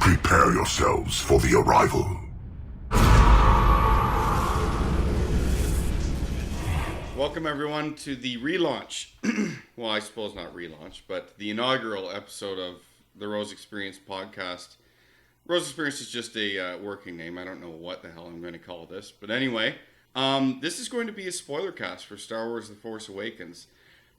Prepare yourselves for the arrival. Welcome everyone to the relaunch. Well, I suppose not relaunch, but the inaugural episode of the Rose Experience podcast. Rose Experience is just a working name. I don't know what the hell I'm going to call this. But anyway, this is going to be a spoilercast for Star Wars The Force Awakens.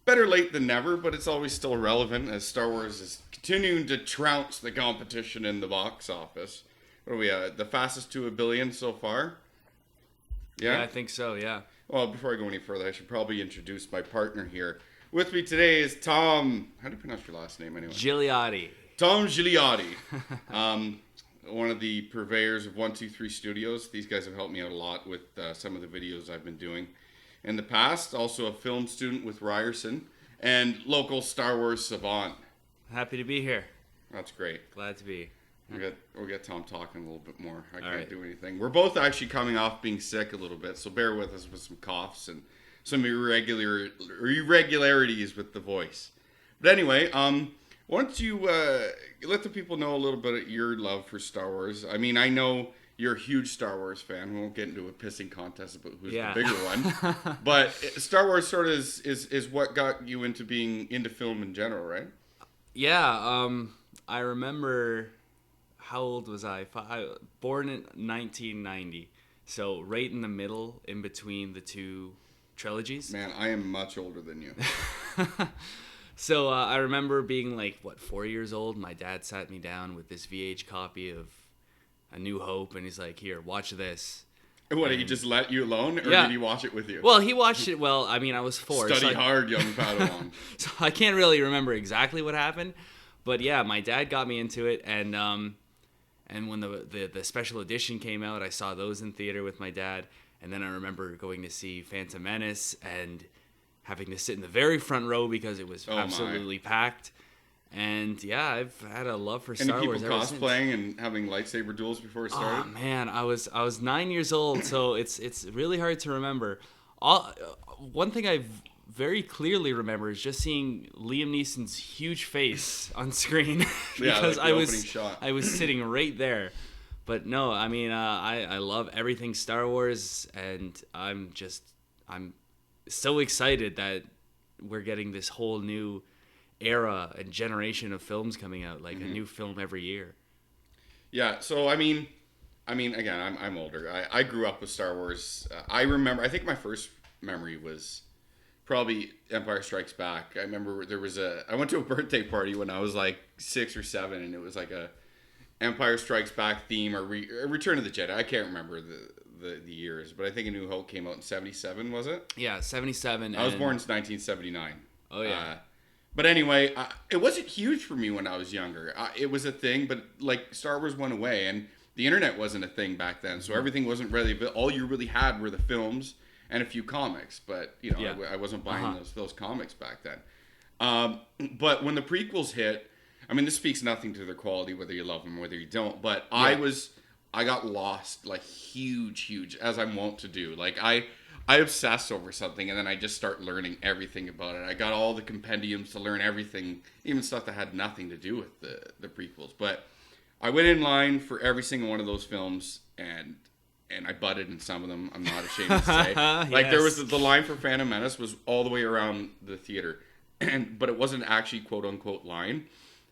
Better late than never, but it's always still relevant as Star Wars is continuing to trounce the competition in the box office. What are we at? The fastest to $1 billion so far? Yeah, I think so, yeah. Well, before I go any further, I should probably introduce my partner here. With me today is Tom. How do you pronounce your last name anyway? Gigliotti. Tom Gigliotti. One of the purveyors of 123 Studios. These guys have helped me out a lot with some of the videos I've been doing in the past. Also a film student with Ryerson and local Star Wars savant. Happy to be here. That's great. Glad to be. We'll get Tom talking a little bit more. I can't right. do anything. We're both actually coming off being sick a little bit, so bear with us with some coughs and some irregularities with the voice. But anyway, why don't you let the people know a little bit of your love for Star Wars? I mean, I know you're a huge Star Wars fan. We won't get into a pissing contest about who's the bigger one. But Star Wars sort of is what got you into being into film in general, right? Yeah, I remember... How old was I? Born in 1990, so right in the middle, in between the two trilogies. Man, I am much older than you. So I remember being 4 years old. My dad sat me down with this VH copy of A New Hope, and he's like, "Here, watch this." What, did he just let you alone, or Yeah. did he watch it with you? Well, he watched it. Well, I mean, I was 4. Study hard, young Padawan. So I can't really remember exactly what happened, but yeah, my dad got me into it, and when the special edition came out, I saw those in theater with my dad. And then I remember going to see Phantom Menace and having to sit in the very front row because it was absolutely packed. And yeah, I've had a love for Star Wars ever since. Any people cosplaying and having lightsaber duels before it started? Oh man, I was 9 years old, so it's really hard to remember. One thing I very clearly remember is just seeing Liam Neeson's huge face on screen because I was sitting right there. But no, I mean I love everything Star Wars, and I'm so excited that we're getting this whole new era and generation of films coming out, a new film every year. Yeah, so I mean again, I'm older. I grew up with Star Wars. I think my first memory was probably Empire Strikes Back. I remember I went to a birthday party when I was 6 or 7, and it was a Empire Strikes Back theme or Return of the Jedi. I can't remember the years, but I think A New Hope came out in 77, was it? Yeah, 77. I was born in 1979. Oh yeah. But anyway, it wasn't huge for me when I was younger. It was a thing, but Star Wars went away, and the internet wasn't a thing back then, so everything wasn't really. All you really had were the films and a few comics, but I wasn't buying those comics back then. But when the prequels hit, I mean, this speaks nothing to their quality, whether you love them or whether you don't. But I got lost huge, as I'm wont to do. I obsess over something, and then I just start learning everything about it. I got all the compendiums to learn everything, even stuff that had nothing to do with the prequels. But I went in line for every single one of those films, and I butted in some of them. I'm not ashamed to say. Yes. There was the line for Phantom Menace was all the way around the theater, but it wasn't actually quote unquote line.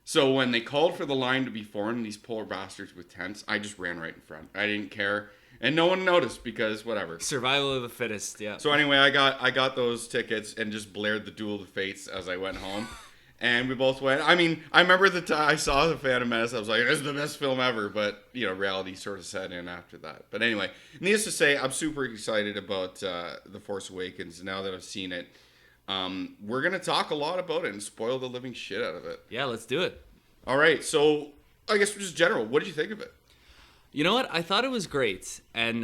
So when they called for the line to be formed, these poor bastards with tents, I just ran right in front. I didn't care, and no one noticed because whatever. Survival of the fittest. Yeah. So anyway, I got those tickets and just blared the Duel of the Fates as I went home. And we both went. I mean, I remember the time I saw the Phantom Menace. I was like, "This is the best film ever." But reality sort of set in after that. But anyway, needless to say, I'm super excited about The Force Awakens. Now that I've seen it, we're gonna talk a lot about it and spoil the living shit out of it. Yeah, let's do it. All right. So I guess just general, what did you think of it? You know what? I thought it was great, and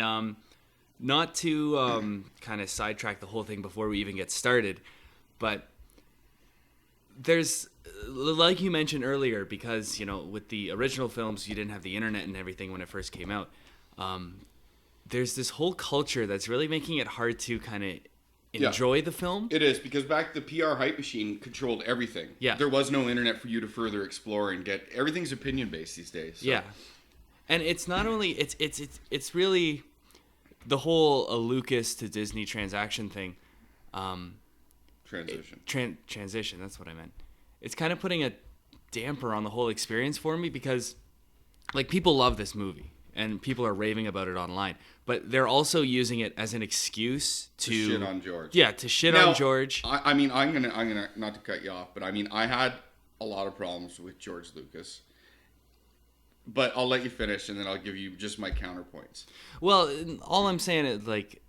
not to kind of sidetrack the whole thing before we even get started, but. There's, like you mentioned earlier, because, with the original films, you didn't have the internet and everything when it first came out. There's this whole culture that's really making it hard to kind of enjoy the film. It is, because back the PR hype machine controlled everything. Yeah. There was no internet for you to further explore and get. Everything's opinion based these days. So. Yeah. And it's not only it's really the whole Lucas to Disney transaction thing. Transition. That's what I meant. It's kind of putting a damper on the whole experience for me because, like, people love this movie and people are raving about it online, but they're also using it as an excuse to shit on George. Yeah, to shit on George. I mean, I'm gonna not to cut you off, but I mean, I had a lot of problems with George Lucas. But I'll let you finish, and then I'll give you just my counterpoints. Well, all I'm saying is, like,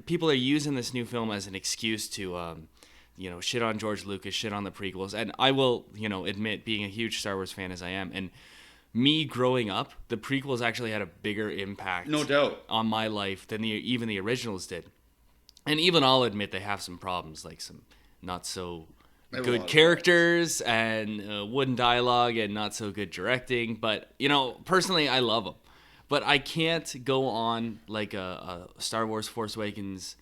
people are using this new film as an excuse to, shit on George Lucas, shit on the prequels. And I will, admit, being a huge Star Wars fan as I am, and me growing up, the prequels actually had a bigger impact, no doubt, on my life than even the originals did. And even I'll admit they have some problems, like some not so good characters and wooden dialogue and not so good directing. But, personally, I love them. But I can't go on like a Star Wars Force Awakens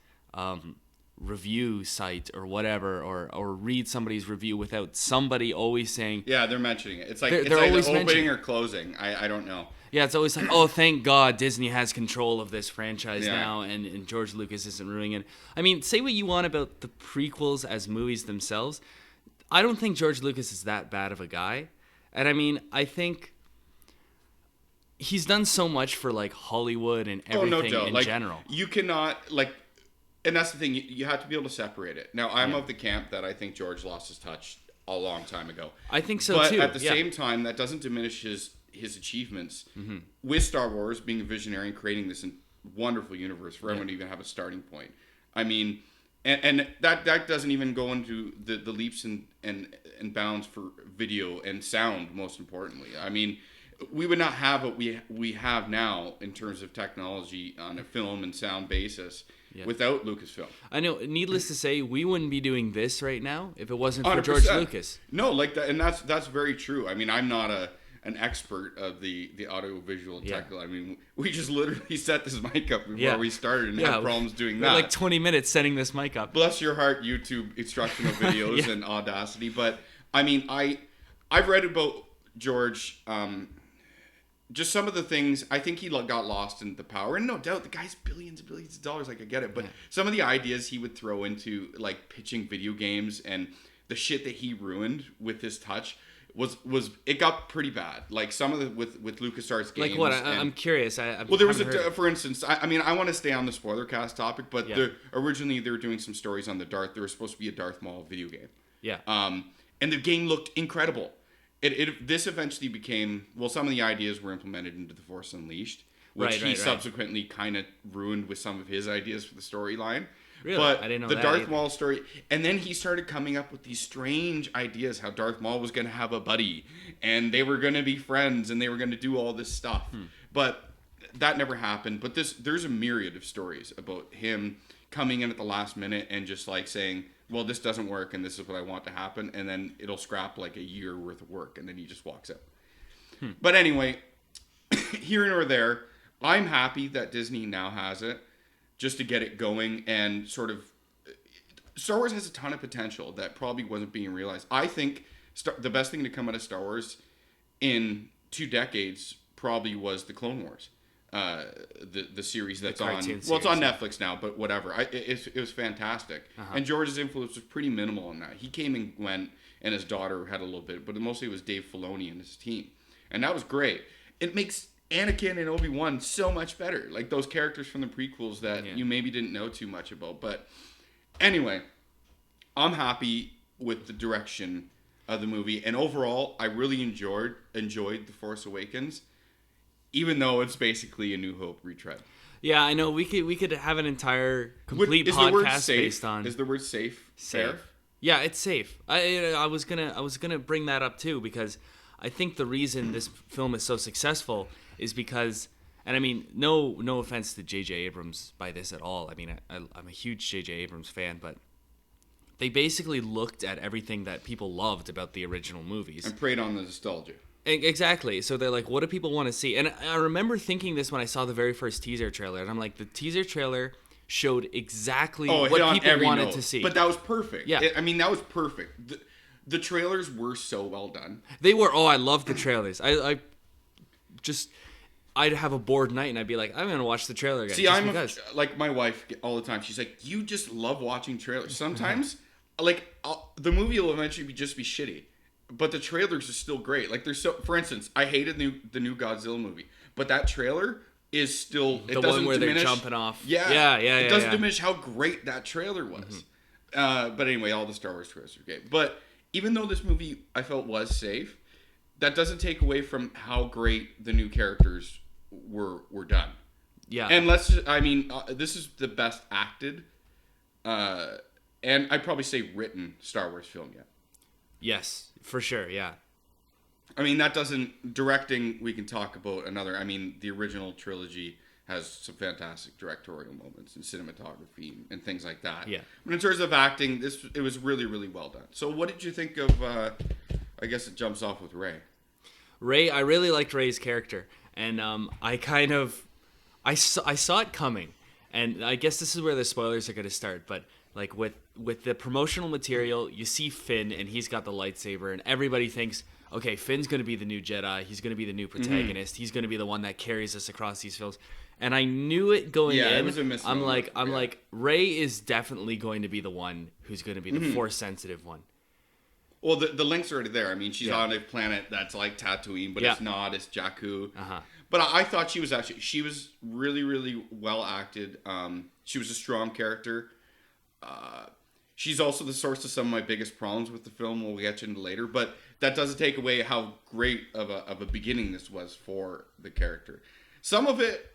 review site or whatever, or read somebody's review without somebody always saying... Yeah, they're mentioning it. It's like, they're always opening or closing. I don't know. Yeah, it's always like, oh, thank God Disney has control of this franchise now, and George Lucas isn't ruining it. I mean, say what you want about the prequels as movies themselves. I don't think George Lucas is that bad of a guy. And I mean, I think he's done so much for, like, Hollywood and everything in general. You cannot, like, and that's the thing, you have to be able to separate it. Now, I'm of the camp that I think George lost his touch a long time ago. I think so, but too. But at the same time, that doesn't diminish his achievements with Star Wars, being a visionary and creating this wonderful universe for everyone to even have a starting point. I mean... And that doesn't even go into the leaps and bounds for video and sound, most importantly. I mean, we would not have what we have now in terms of technology on a film and sound basis without Lucasfilm. I know, needless to say, we wouldn't be doing this right now if it wasn't for George Lucas. No, like that, and that's very true. I mean, I'm not an expert of the audio-visual tech. I mean, we just literally set this mic up before we started and had problems doing that. Like 20 minutes setting this mic up. Bless your heart, YouTube instructional videos and Audacity. But, I mean, I've read about George, just some of the things. I think he got lost in the power. And no doubt, the guy's billions and billions of dollars. Like, I get it. But some of the ideas he would throw into, like, pitching video games and the shit that he ruined with his touch... was it got pretty bad. Like some of the with LucasArts games. Like what? I'm curious. Well, there was for instance. I mean, I want to stay on the spoilercast topic, but originally they were doing some stories on there was supposed to be a Darth Maul video game. Yeah. And the game looked incredible. This eventually became some of the ideas were implemented into The Force Unleashed, which he subsequently kind of ruined with some of his ideas for the storyline. Really? But I didn't know the that Darth Maul story, and then he started coming up with these strange ideas how Darth Maul was going to have a buddy, and they were going to be friends, and they were going to do all this stuff. But that never happened. But there's a myriad of stories about him coming in at the last minute and just like saying, well, this doesn't work, and this is what I want to happen, and then it'll scrap like a year worth of work, and then he just walks out. But anyway, here nor there, I'm happy that Disney now has it. Just to get it going and sort of... Star Wars has a ton of potential that probably wasn't being realized. I think the best thing to come out of Star Wars in 2 decades probably was the Clone Wars. The series that's on... Series, it's on Netflix now, but whatever. It was fantastic. And George's influence was pretty minimal on that. He came and went, and his daughter had a little bit, but mostly it was Dave Filoni and his team. And that was great. It makes... Anakin and Obi-Wan so much better. Like those characters from the prequels that you maybe didn't know too much about. But anyway, I'm happy with the direction of the movie. And overall, I really enjoyed The Force Awakens, even though it's basically a New Hope retread. Yeah, I know. We could have an entire complete podcast based on... Is the word safe there? Yeah, it's safe. I was gonna bring that up too, because I think the reason this film is so successful is because, and I mean, no offense to J.J. Abrams by this at all. I mean, I'm a huge J.J. Abrams fan, but they basically looked at everything that people loved about the original movies. And preyed on the nostalgia. Exactly. So they're like, what do people want to see? And I remember thinking this when I saw the very first teaser trailer, and I'm like, the teaser trailer showed exactly Oh, it what hit on people every wanted note. to see. But that was perfect. Yeah. I mean, that was perfect. The trailers were so well done. They were. Oh, I love the trailers. I'd have a bored night and I'd be like, I'm gonna watch the trailer again. See, like my wife all the time. She's like, you just love watching trailers. Sometimes, the movie will eventually just be shitty, but the trailers are still great. Like there's so. For instance, I hated the new Godzilla movie, but that trailer is still the one where they're jumping off. Yeah, it doesn't yeah. diminish how great that trailer was. But anyway, all the Star Wars trailers are great. But even though this movie I felt was safe, that doesn't take away from how great the new characters were done. Yeah. And this is the best acted, and I'd probably say written Star Wars film yet. Yes, for sure. Yeah. I mean, that doesn't directing. We can talk about another. I mean, the original trilogy has some fantastic directorial moments and cinematography and things like that. Yeah. But in terms of acting, it was really, really well done. So, what did you think of? I guess it jumps off with Rey. Rey, I really liked Rey's character, and I saw it coming, and I guess this is where the spoilers are going to start. But like with the promotional material, you see Finn, and he's got the lightsaber, and everybody thinks, okay, Finn's going to be the new Jedi. He's going to be the new protagonist. He's going to be the one that carries us across these films. And I knew it going in. It was a misnomer. I'm like, Rey is definitely going to be the one who's going to be the Force sensitive one. Well, the link's already there. I mean, she's on a planet that's like Tatooine, but it's not. It's Jakku. But I thought she was really, really well acted. She was a strong character. She's also the source of some of my biggest problems with the film. We'll get into later, but that doesn't take away how great of a beginning this was for the character. Some of it,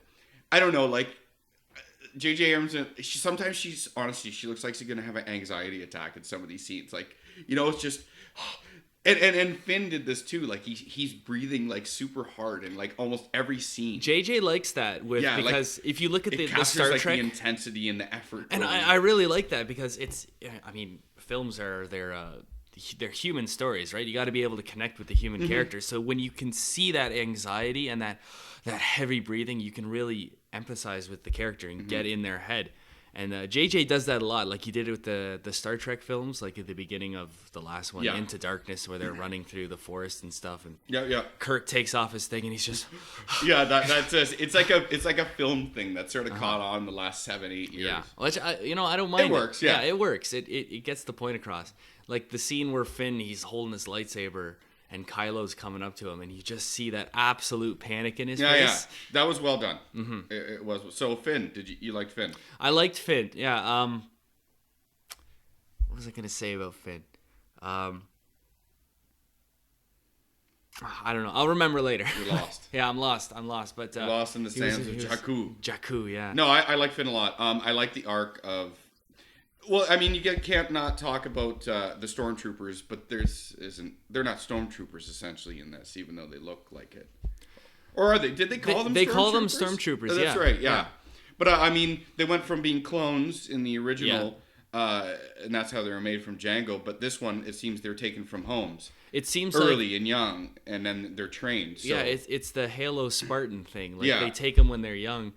I don't know, like J.J. Abrams. Sometimes she looks like she's gonna have an anxiety attack in some of these scenes. Like, it's just. And Finn did this too. Like he's breathing like super hard in like almost every scene. JJ likes that because if you look at the Star Trek, the intensity and the effort. And I really like that because films are they're human stories, right? You got to be able to connect with the human characters. So when you can see that anxiety and that heavy breathing, you can really empathize with the character and get in their head. And JJ does that a lot, like he did it with the Star Trek films, like at the beginning of the last one, Into Darkness, where they're running through the forest and stuff, and Kirk takes off his thing and he's just that's it's like a film thing that sort of caught on the last 7-8 years. Which I don't mind. It works. It works. It gets the point across. Like the scene where Finn, he's holding his lightsaber and Kylo's coming up to him, and you just see that absolute panic in his face. Yeah, that was well done. It was. So Finn, you liked Finn? I liked Finn. Yeah. What was I gonna say about Finn? I don't know. I'll remember later. You're lost. I'm lost. But you're lost in the sands of Jakku. Jakku, yeah. No, I like Finn a lot. I like the arc of. Well, I mean, can't not talk about the stormtroopers, but they're not stormtroopers essentially in this, even though they look like it. Or are they? Did they call them? They stormtroopers? call them stormtroopers. That's right. Yeah. But I mean, they went from being clones in the original, and that's how they were made from Django. But this one, it seems they're taken from homes. It seems early and young, and then they're trained. So. Yeah, it's the Halo Spartan thing. Like they take them when they're young,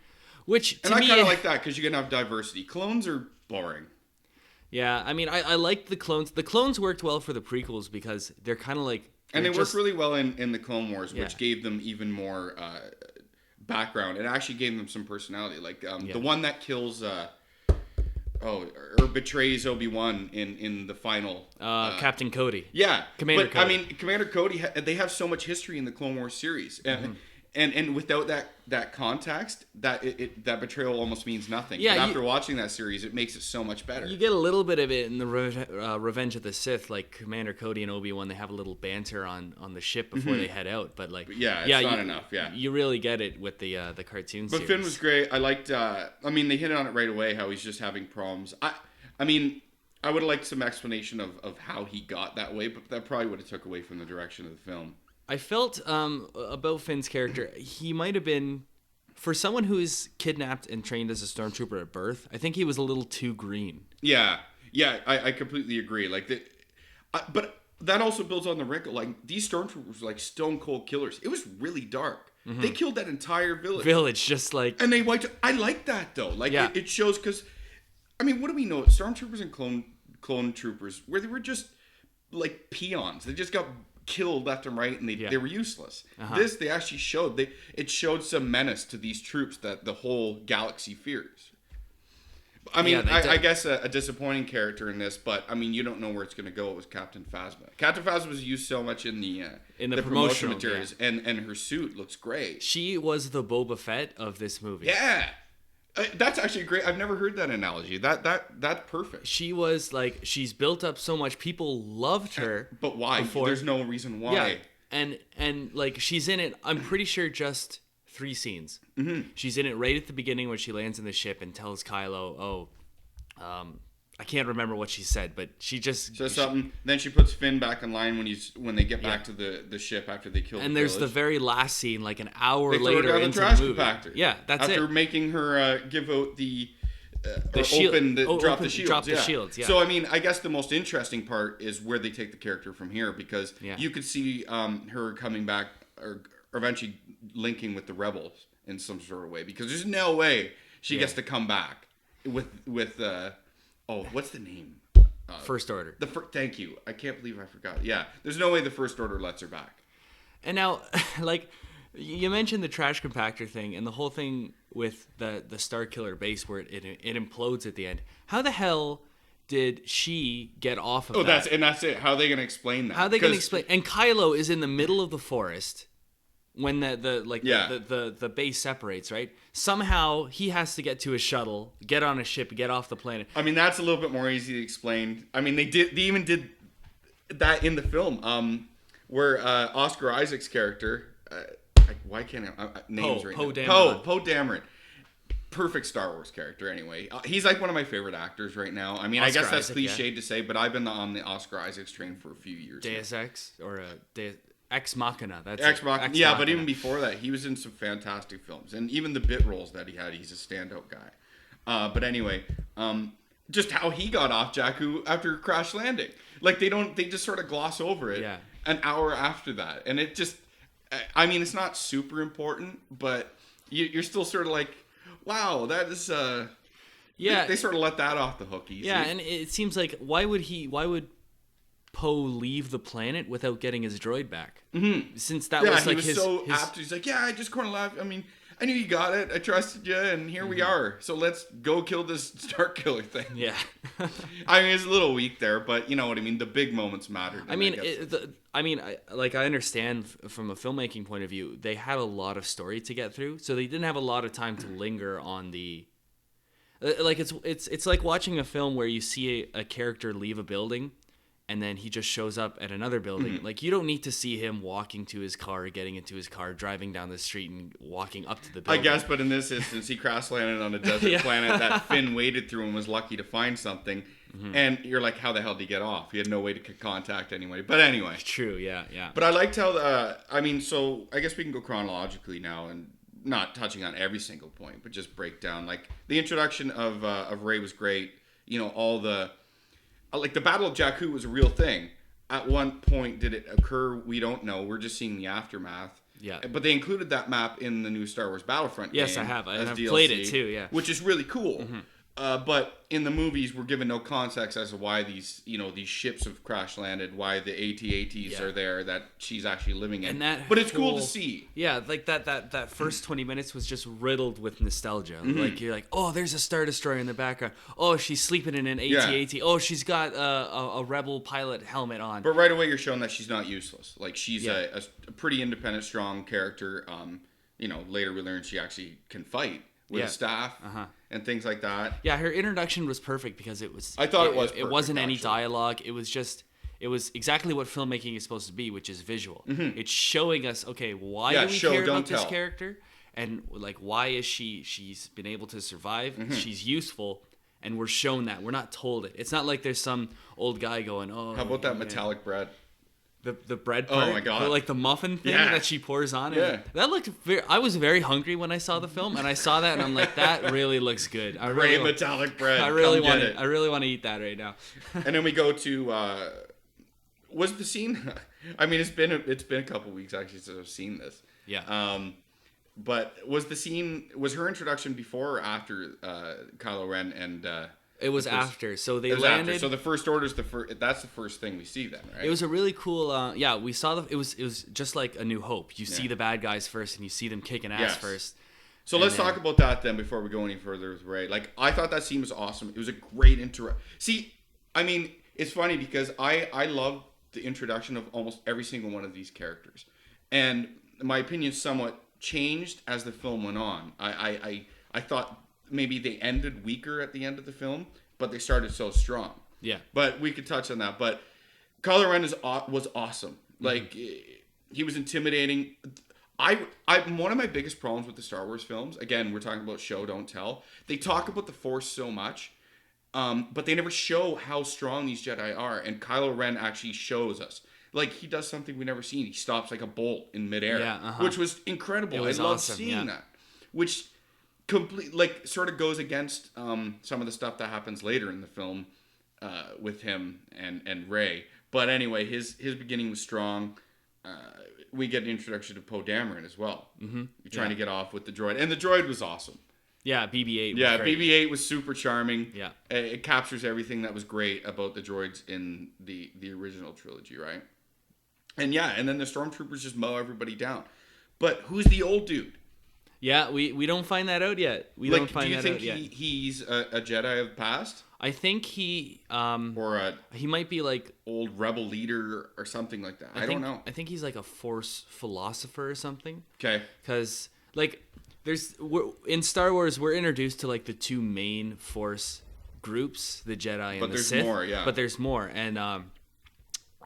which to me, I kind of like that because you can have diversity. Clones are boring. Yeah, I mean, I like the clones. The clones worked well for the prequels because they're kind of like... And they worked really well in the Clone Wars, which gave them even more background. It actually gave them some personality. Like, the one that kills... or betrays Obi-Wan in the final... Captain Cody. Yeah. Commander Cody. I mean, Commander Cody, they have so much history in the Clone Wars series. And without that context, that betrayal almost means nothing. Yeah, but after watching that series, it makes it so much better. You get a little bit of it in the Revenge of the Sith, like Commander Cody and Obi-Wan. They have a little banter on the ship before they head out, but like, it's not enough. Yeah, you really get it with the cartoon series. But Finn was great. I liked. I mean, they hit on it right away. How he's just having problems. I mean, I would have liked some explanation of how he got that way, but that probably would have took away from the direction of the film. I felt about Finn's character, he might have been, for someone who is kidnapped and trained as a stormtrooper at birth, I think he was a little too green. Yeah, I completely agree. Like, but that also builds on the wrinkle. Like, these stormtroopers were like stone cold killers. It was really dark. They killed that entire village just like. and they wiped. I like that though. Like Yeah. it shows because, I mean, what do we know? Stormtroopers and clone troopers, where they were just like peons. They just got killed left and right, and they were useless. This they actually showed. It showed some menace to these troops that the whole galaxy fears. I mean, I guess a disappointing character in this, but I mean, you don't know where it's going to go. It was Captain Phasma. Captain Phasma was used so much in the promotional materials, and her suit looks great. She was the Boba Fett of this movie. Yeah, that's actually great. I've never heard that analogy. That's perfect. She was like, she's built up so much. People loved her, but why? Before. There's no reason why. Yeah, and like she's in it. I'm pretty sure just 3 scenes. Mm-hmm. She's in it right at the beginning when she lands in the ship and tells Kylo, I can't remember what she said, but she just says something. Then she puts Finn back in line when they get back to the ship after they kill. And the there's village. the very last scene, like an hour they later throw her down into the trash the movie. compactor. Yeah, that's after it. making her give out the shield, drop the shields. Drop the shields. Yeah. So I mean, I guess the most interesting part is where they take the character from here, because you could see her coming back or eventually linking with the rebels in some sort of way, because there's no way she gets to come back with what's the name? First Order. Thank you. I can't believe I forgot. Yeah, there's no way the First Order lets her back. And now, like, you mentioned the trash compactor thing and the whole thing with the Star Killer base where it implodes at the end. How the hell did she get off of that? That's it. How are they going to explain that? How are they going to explain? And Kylo is in the middle of the forest when the base separates, right? Somehow he has to get to a shuttle, get on a ship, get off the planet. I mean, that's a little bit more easy to explain. I mean, they even did that in the film, where Oscar Isaac's character, why can't I names right now? Poe Dameron. Perfect Star Wars character anyway. He's like one of my favorite actors right now. I mean, Oscar I guess that's cliched to say, but I've been on the Oscar Isaacs train for a few years. Deus Ex or Ex Machina. That's Ex Machina. Yeah, but even before that, he was in some fantastic films, and even the bit roles that he had, he's a standout guy. But anyway, just how he got off Jakku after crash landing. Like they just sort of gloss over it. Yeah. An hour after that, and it just, I mean, it's not super important, but you're still sort of like, wow, that is they sort of let that off the hook easy. Yeah, and it seems like why would Poe leave the planet without getting his droid back? Mm-hmm. Since that was like he was so apt. He's like, yeah, I just kind of laughed. I mean, I knew you got it. I trusted you, and here we are. So let's go kill this Star Killer thing. Yeah. I mean, it's a little weak there, but you know what I mean. The big moments mattered. I mean, I understand from a filmmaking point of view, they had a lot of story to get through, so they didn't have a lot of time to linger on the. Like it's like watching a film where you see a character leave a building, and then he just shows up at another building. Mm-hmm. Like, you don't need to see him walking to his car, getting into his car, driving down the street, and walking up to the building. I guess, but in this instance, he crash landed on a desert planet that Finn waded through and was lucky to find something. Mm-hmm. And you're like, how the hell did he get off? He had no way to contact anybody. But anyway. True, yeah. But I liked how, so I guess we can go chronologically now and not touching on every single point, but just break down. Like, the introduction of Rey was great. You know, all the... Like, the Battle of Jakku was a real thing. At one point, did it occur? We don't know. We're just seeing the aftermath. Yeah. But they included that map in the new Star Wars Battlefront game. Yes, I have. I've played it too, yeah. Which is really cool. Mm-hmm. But in the movies, we're given no context as to why these ships have crash landed, why the AT-ATs are there, that she's actually living in. But it's cool to see. Yeah, like that first 20 minutes was just riddled with nostalgia. Mm-hmm. Like, you're like, oh, there's a Star Destroyer in the background. Oh, she's sleeping in an AT-AT. Yeah. Oh, she's got a Rebel pilot helmet on. But right away, you're shown that she's not useless. Like, she's a pretty independent, strong character. Later we learn she actually can fight with a staff. And things like that. Yeah, her introduction was perfect because it was... I thought it was perfect, it wasn't any dialogue. It was exactly what filmmaking is supposed to be, which is visual. Mm-hmm. It's showing us, okay, why do we care about this character? And, like, why is she's been able to survive? Mm-hmm. She's useful, and we're shown that. We're not told it. It's not like there's some old guy going, oh... How about that metallic bread? The bread part, oh my god, like the muffin thing that she pours on. Yeah, that looked. I was very hungry when I saw the film, and I saw that, and I'm like, that really looks good. Great metallic bread. I really want it. I really want to eat that right now. And then we go to. Was the scene? I mean, it's been a couple weeks actually since I've seen this. Yeah. But was her introduction before or after Kylo Ren and It was after. So they it was landed. after. So the First Order's that's the first thing we see then, right? It was a really cool. Yeah, we saw it was just like A New Hope. You see the bad guys first, and you see them kicking ass first. So let's talk about that then before we go any further with Rey. Like, I thought that scene was awesome. It was a great See, I mean, it's funny because I love the introduction of almost every single one of these characters, and my opinion somewhat changed as the film went on. I thought maybe they ended weaker at the end of the film, but they started so strong. Yeah. But we could touch on that. But Kylo Ren was awesome. Like, he was intimidating. One of my biggest problems with the Star Wars films, again, we're talking about show, don't tell. They talk about the Force so much, but they never show how strong these Jedi are. And Kylo Ren actually shows us. Like, he does something we've never seen. He stops like a bolt in midair, which was incredible. It was I love awesome, seeing that. Which sort of goes against some of the stuff that happens later in the film with him and Rey. But anyway, his beginning was strong. We get an introduction to Poe Dameron as well. Mm-hmm. You're trying to get off with the droid. And the droid was awesome. Yeah, BB-8 was Yeah, great. BB-8 was super charming. Yeah. It captures everything that was great about the droids in the original trilogy, right? And and then the stormtroopers just mow everybody down. But who's the old dude? Yeah, we don't find that out yet. Do you think he's a Jedi of the past? I think he he might be like old rebel leader or something like that. I don't know. I think he's like a Force philosopher or something. Okay. Because like in Star Wars we're introduced to like the two main Force groups, the Jedi and the Sith. But there's more, yeah. But there's more, and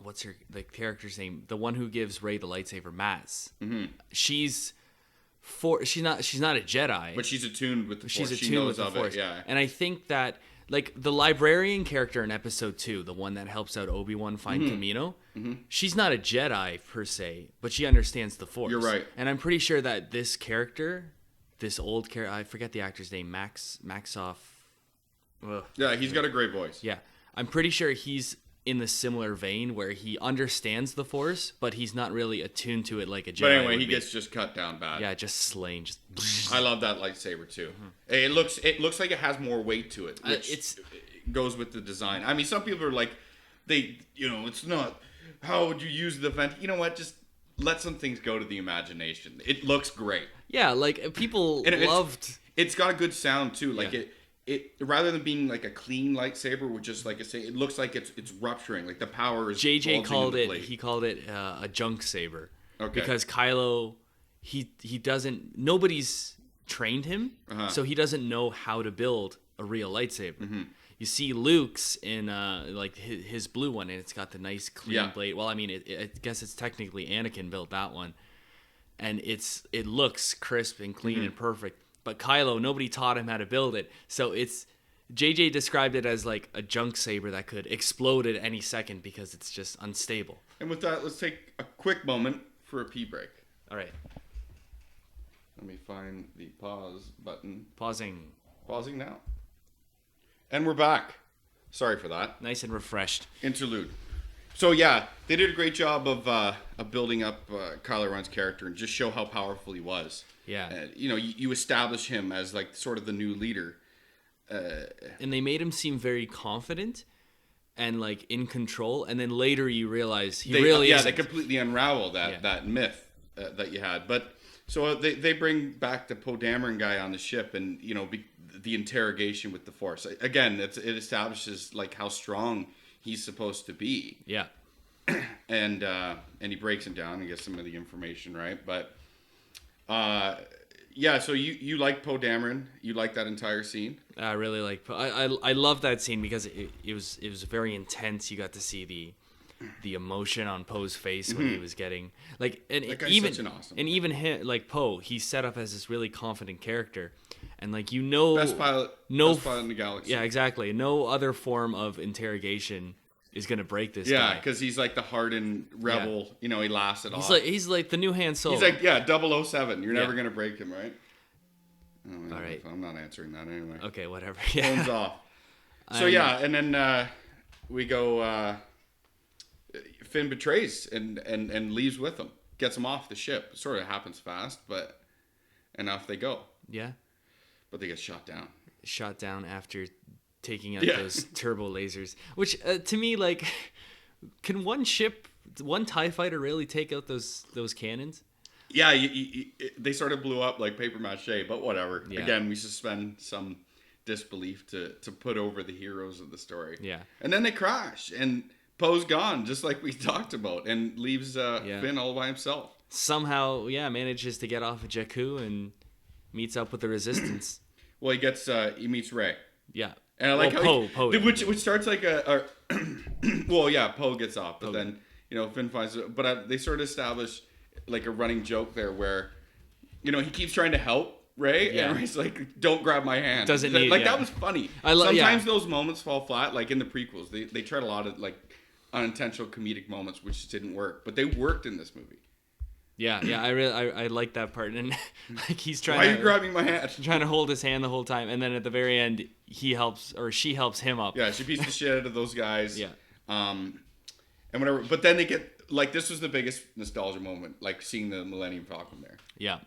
what's the character's name? The one who gives Rey the lightsaber, Maz. Mm-hmm. She's not a Jedi, but she's attuned with the Force. She knows of it, yeah. And I think that like the librarian character in Episode 2, the one that helps out Obi-Wan find Camino, she's not a Jedi per se, but she understands the Force. You're right. And I'm pretty sure that this character, this old character, I forget the actor's name, Maxoff. Ugh. Yeah, he's got a great voice. Yeah, I'm pretty sure he's in the similar vein where he understands the Force, but he's not really attuned to it like a Jedi. But anyway, he gets just cut down bad. Yeah, just slain. I love that lightsaber too. It looks like it has more weight to it, which it goes with the design. I mean, some people are like, it's not. How would you use the vent? You know what? Just let some things go to the imagination. It looks great. Yeah, like people loved. It's got a good sound too. Like it rather than being like a clean lightsaber with just like it looks like it's rupturing. Like the power is. JJ called it. He called it a junk saber. Okay. Because Kylo, he doesn't. Nobody's trained him, so he doesn't know how to build a real lightsaber. Mm-hmm. You see Luke's in like his blue one, and it's got the nice clean blade. Well, I mean, I guess it's technically Anakin built that one, and it looks crisp and clean and perfect. But Kylo, nobody taught him how to build it. So JJ described it as like a junk saber that could explode at any second because it's just unstable. And with that, let's take a quick moment for a pee break. All right. Let me find the pause button. Pausing now. And we're back. Sorry for that. Nice and refreshed. Interlude. So yeah, they did a great job of building up Kylo Ren's character and just show how powerful he was. Yeah. You establish him as like sort of the new leader. And they made him seem very confident and like in control. And then later you realize he really isn't. They completely unravel that myth that you had. But so they bring back the Poe Dameron guy on the ship, and the interrogation with the Force. Again, it establishes like how strong he's supposed to be. Yeah. And he breaks him down and gets some of the information, right? But so you like Poe Dameron? You like that entire scene? I really like Poe. I love that scene because it was very intense. You got to see the emotion on Poe's face when he was getting like, and that guy's even such an awesome and even him, like Poe, he's set up as this really confident character, and like best pilot in the galaxy. Yeah, exactly. No other form of interrogation is gonna break this guy. Yeah, because he's like the hardened rebel. Yeah. He laughs it off. He's like the new Han Solo. He's like 007. You're never gonna break him, right? All right. I'm not answering that anyway. Okay, whatever. Yeah. Phone's off. So and then we go. Finn betrays and leaves with him. Gets him off the ship. It sort of happens fast, but and off they go. Yeah. But they get shot down. Shot down after taking out Yeah. those turbo lasers, which to me, like, can one TIE fighter really take out those cannons? Yeah, they sort of blew up like paper mache, but whatever. Yeah. Again, we suspend some disbelief to put over the heroes of the story. Yeah. And then they crash, and Poe's gone, just like we talked about, and leaves Finn all by himself. Somehow, manages to get off of Jakku and meets up with the Resistance. Well, he meets Rey. Yeah. And I like how Poe, which starts like well, yeah, Poe gets off, but then Finn finds it. But they sort of establish like a running joke there where he keeps trying to help Rey, and Rey's like, "Don't grab my hand." Doesn't need, that was funny. Sometimes those moments fall flat, like in the prequels. They tried a lot of like unintentional comedic moments, which didn't work, but they worked in this movie. Yeah, I like that part, and like he's trying. Why are you grabbing my hand? Trying to hold his hand the whole time, and then at the very end, she helps him up. Yeah, she beats the shit out of those guys. Yeah. And whatever, but then they get like this was the biggest nostalgia moment, like seeing the Millennium Falcon there. Yeah.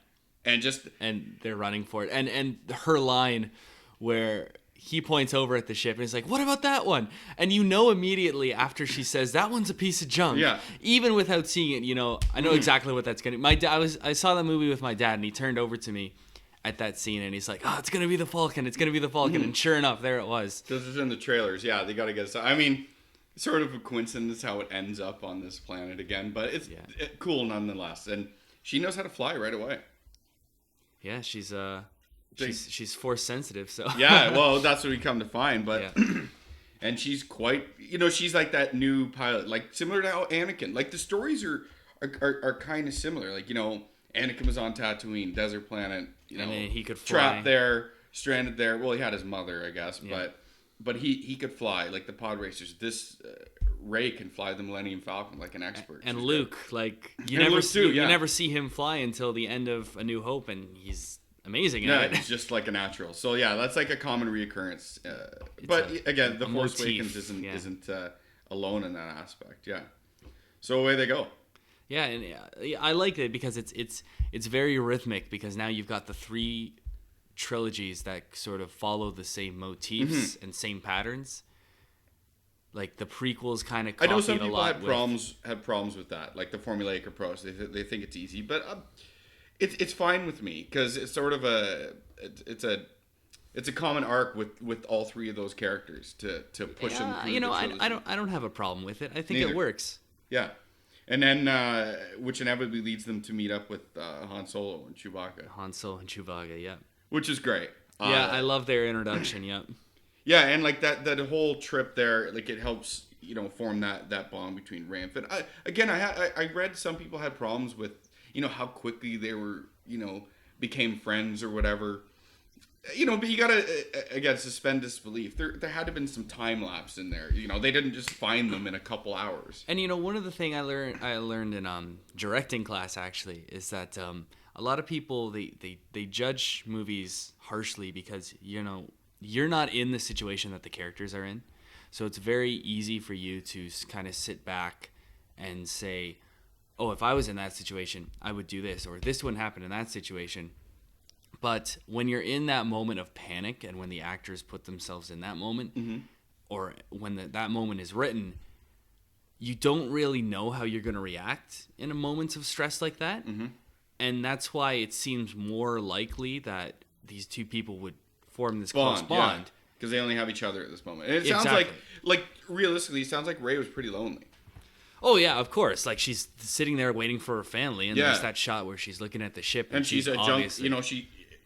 And they're running for it, and her line where he points over at the ship and he's like, "What about that one?" And immediately after she says that one's a piece of junk. Yeah. Even without seeing it, I know exactly what that's gonna. I saw that movie with my dad, and he turned over to me at that scene, and he's like, "Oh, it's gonna be the Falcon. It's gonna be the Falcon." And sure enough, there it was. This is in the trailers. Yeah, they gotta get. I mean, it's sort of a coincidence how it ends up on this planet again, but it's cool nonetheless. And she knows how to fly right away. Yeah, she's force sensitive, so yeah, well, that's what we come to find. But yeah. and she's quite, she's like that new pilot, like similar to how Anakin. Like the stories are kind of similar. Like Anakin was on Tatooine, desert planet. And then he could fly. Trapped there, stranded there. Well, he had his mother, I guess, but he could fly like the pod racers. This Rey can fly the Millennium Falcon like an expert. And Luke, like you never see him fly until the end of A New Hope, and he's amazing at it. He's just like a natural. So yeah, that's like a common reoccurrence. But again, the Force Awakens isn't alone in that aspect. Yeah. So away they go. Yeah, and I like it because it's very rhythmic, because now you've got the 3 trilogies that sort of follow the same motifs and same patterns. Like the prequels kind of copied a lot. I know some people had problems with that, like the formulaic approach. They think it's easy, but it's fine with me, because it's sort of it's a common arc with all 3 of those characters to push them through. I don't have a problem with it. I think it works. Yeah. And then, which inevitably leads them to meet up with Han Solo and Chewbacca. Han Solo and Chewbacca, yeah. Which is great. Yeah, I love their introduction, yeah. Yeah, and like that whole trip there, like it helps, form that bond between Rey and Finn. I read some people had problems with, how quickly they were, became friends or whatever. But you gotta again suspend disbelief. There had to have been some time lapse in there. They didn't just find them in a couple hours. And one of the things I learned in directing class actually is that a lot of people they judge movies harshly because you're not in the situation that the characters are in, so it's very easy for you to kind of sit back and say, "Oh, if I was in that situation, I would do this," or "This wouldn't happen in that situation." But when you're in that moment of panic, and when the actors put themselves in that moment, or when that moment is written, you don't really know how you're going to react in a moments of stress like that. And that's why it seems more likely that these 2 people would form this close bond. Because they only have each other at this moment. And it sounds like realistically, it sounds like Rey was pretty lonely. Oh yeah, of course. Like she's sitting there waiting for her family, and there's that shot where she's looking at the ship, and she's a junk.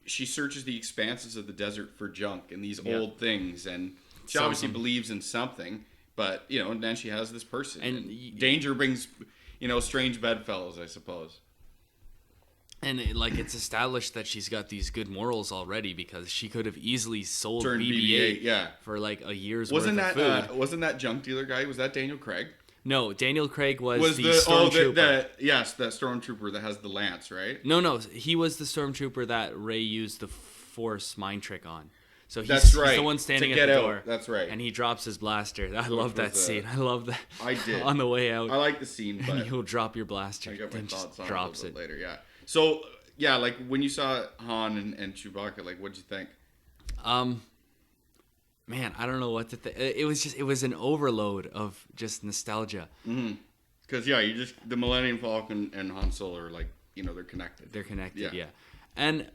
She searches the expanses of the desert for junk and these old things, and she obviously believes in something. But and then she has this person, and danger brings strange bedfellows, I suppose. And it's established that she's got these good morals already, because she could have easily sold BB-8 for like a year's worth of food. Wasn't that junk dealer guy? Was that Daniel Craig? No, Daniel Craig was the stormtrooper. That stormtrooper that has the lance, right? No, he was the stormtrooper that Rey used the Force mind trick on. So he's the one standing at the door. That's right. And he drops his blaster. I love that scene. I love that. I did. On the way out. I like the scene, but you'll drop your blaster. I got my thoughts on drops it a little bit later, yeah. So, yeah, like when you saw Han and Chewbacca, like what'd you think? Man, I don't know what to think. It was an overload of just nostalgia. Because yeah, the Millennium Falcon and Han Solo are like, they're connected. They're connected, yeah. And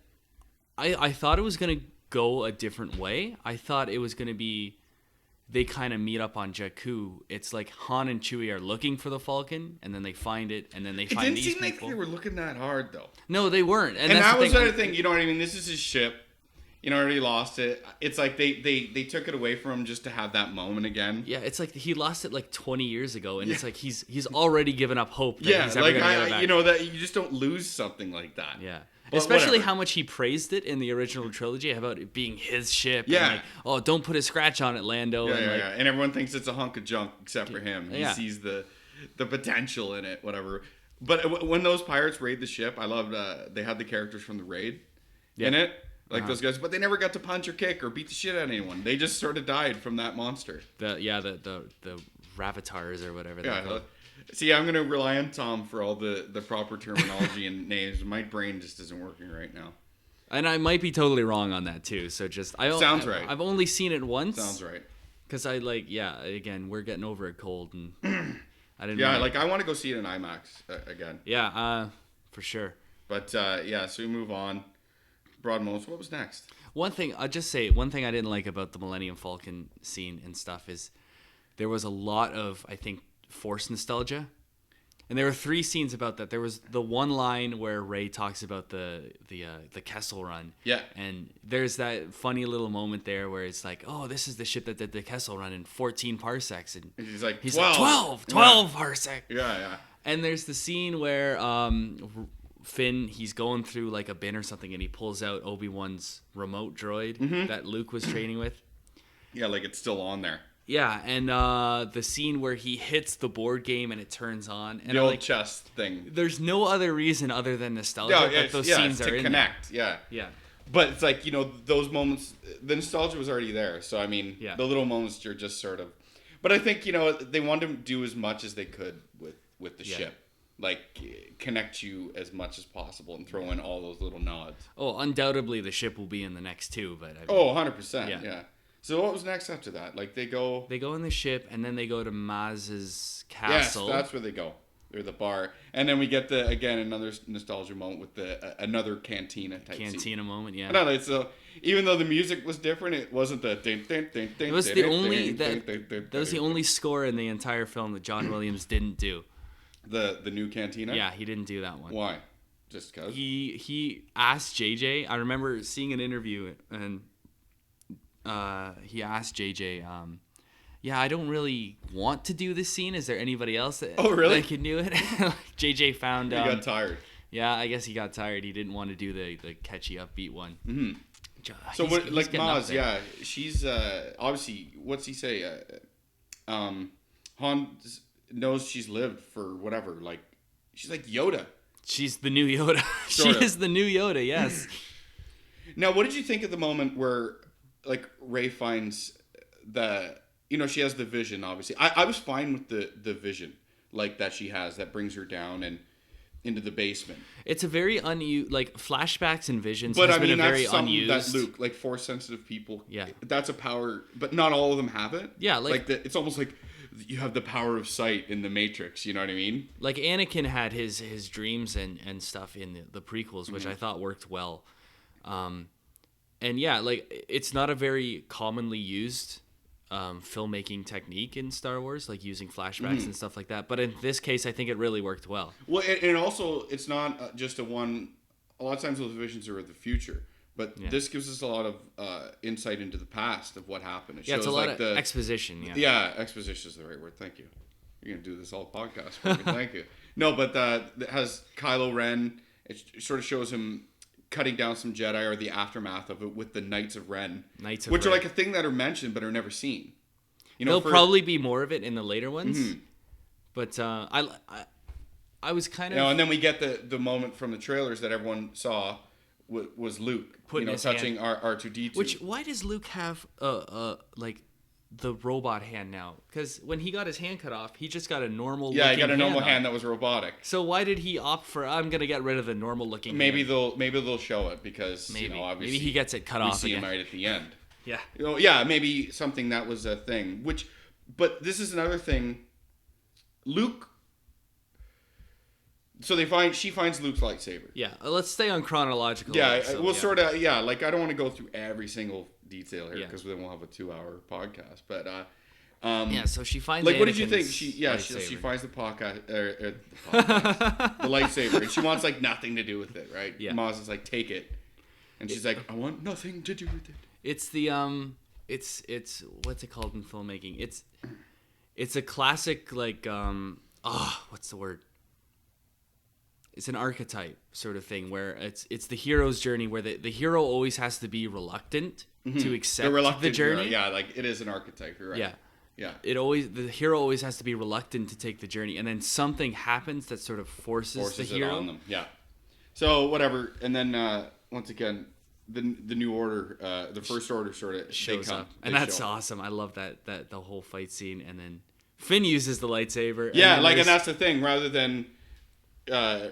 I thought it was gonna go a different way. I thought it was gonna be they kind of meet up on Jakku. It's like Han and Chewie are looking for the Falcon, and then they find it, and then they find these people. It didn't seem like they were looking that hard, though. No, they weren't. And that was the other thing. You know what I mean? This is his ship. Already lost it. It's like they took it away from him just to have that moment again. Yeah, it's like he lost it like 20 years ago, and it's like he's already given up hope that he's ever going to get it back. That you just don't lose something like that. Yeah. But especially whatever. How much he praised it in the original trilogy about it being his ship. Yeah. And don't put a scratch on it, Lando. Yeah. And everyone thinks it's a hunk of junk except for him. He sees the potential in it, whatever. But when those pirates raid the ship, I loved they had the characters from the raid in it. Like those guys, but they never got to punch or kick or beat the shit out of anyone. They just sort of died from that monster. The Ravatars or whatever they're called. See, I'm gonna rely on Tom for all the proper terminology and names. My brain just isn't working right now. And I might be totally wrong on that too. So sounds right. I've only seen it once. Sounds right. Because again, we're getting over a cold, and I didn't. Yeah, I want to go see it in IMAX again. Yeah, for sure. But so we move on. Broad moments. What was next? One thing I didn't like about the Millennium Falcon scene and stuff is there was a lot of, I think, Force nostalgia, and there were 3 scenes about that. There was the one line where Rey talks about the Kessel Run. Yeah. And there's that funny little moment there where it's like, oh, this is the ship that did the Kessel Run in 14 parsecs, and he's like 12 parsecs. Yeah. And there's the scene where Finn, he's going through like a bin or something, and he pulls out Obi-Wan's remote droid that Luke was training with. Yeah, like it's still on there. Yeah, and the scene where he hits the board game and it turns on. And the old chess thing. There's no other reason other than nostalgia that those scenes are in connect. There. Yeah. But it's like, those moments, the nostalgia was already there. So, I mean, the little moments are just sort of... But I think, they wanted to do as much as they could with the ship. Like, connect you as much as possible and throw in all those little nods. Oh, undoubtedly the ship will be in the next 2, but... 100%, yeah. So what was next after that? Like, they go in the ship, and then they go to Maz's castle. Yes, that's where they go. They're the bar. And then we get, another nostalgia moment with another cantina type Cantina moment, yeah. No, so even though the music was different, it wasn't the... It was the only... That was the only score in the entire film that John Williams didn't do. The new cantina? Yeah, he didn't do that one. Why? Just because? He asked JJ. I remember seeing an interview, and he asked JJ, I don't really want to do this scene. Is there anybody else that can do it? JJ found... he got tired. Yeah, I guess he got tired. He didn't want to do the catchy, upbeat one. Mm-hmm. So, like Maz, she's... obviously, what's he say? Han... knows she's lived for whatever, like she's like Yoda. She's the new Yoda. She is the new Yoda, yes. Now, what did you think of the moment where like Rey finds she has the vision, obviously. I was fine with the vision like that she has that brings her down and into the basement. It's a very like flashbacks and visions, but has I mean been a very that's something unused. that Luke, like Force sensitive people, yeah, that's a power, but not all of them have it. Yeah, like it's almost like you have the power of sight in the Matrix, you know what I mean? Like Anakin had his dreams and stuff in the prequels, which I thought worked well. And yeah, like it's not a very commonly used filmmaking technique in Star Wars, like using flashbacks and stuff like that. But in this case, I think it really worked well. Well, and also it's not just a lot of times those visions are of the future. But this gives us a lot of insight into the past of what happened. It shows it's a lot of exposition. Yeah, exposition is the right word. Thank you. You're going to do this whole podcast for me. Thank you. No, but it has Kylo Ren. It sort of shows him cutting down some Jedi, or the aftermath of it with the Knights of Ren. Which are like a thing that are mentioned but are never seen. There'll probably be more of it in the later ones. Mm-hmm. But I was kind of... and then we get the moment from the trailers that everyone saw was Luke, touching R2-D2. Why does Luke have the robot hand now? Because when he got his hand cut off, he just got a normal. Yeah, he got a normal hand hand that was robotic. So why did he opt for? I'm gonna get rid of the normal looking. Maybe hand. they'll show it because obviously maybe he gets it cut off. We see again. him right at the end. Yeah. Yeah, maybe something that was a thing. But this is another thing. Luke. So she finds Luke's lightsaber. Yeah, let's stay on chronological. Yeah, so, we'll sort of like I don't want to go through every single detail here because then we'll have a 2-hour podcast. But so she finds. Like, what did you think? Anakin's She finds the the lightsaber, and she wants like nothing to do with it, right? Yeah. Maz is like, take it, and she's like, I want nothing to do with it. It's the it's what's it called in filmmaking? It's a classic like what's the word? It's an archetype sort of thing where it's the hero's journey where the hero always has to be reluctant to accept the journey. Hero. Yeah, like it is an archetype. You're right. Yeah. The hero always has to be reluctant to take the journey, and then something happens that sort of forces the hero it on them. Yeah. So whatever, and then once again, the new order, the first order sort of shows up, and that's awesome. I love that the whole fight scene, and then Finn uses the lightsaber. Yeah, and that's the thing. Rather than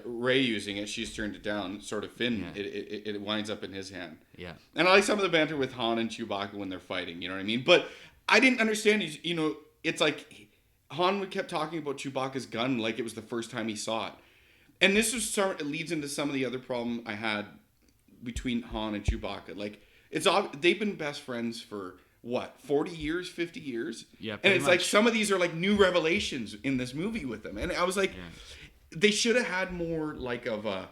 Rey using it, she's turned it down. Sort of Finn, it winds up in his hand. Yeah, and I like some of the banter with Han and Chewbacca when they're fighting. You know what I mean? But I didn't understand. It's like Han kept talking about Chewbacca's gun like it was the first time he saw it, and this it leads into some of the other problem I had between Han and Chewbacca. Like they've been best friends for what 40 years, 50 years. Yeah, and it's much. like some of these are like new revelations in this movie with them, and I was like. Yeah. They should have had more like of a.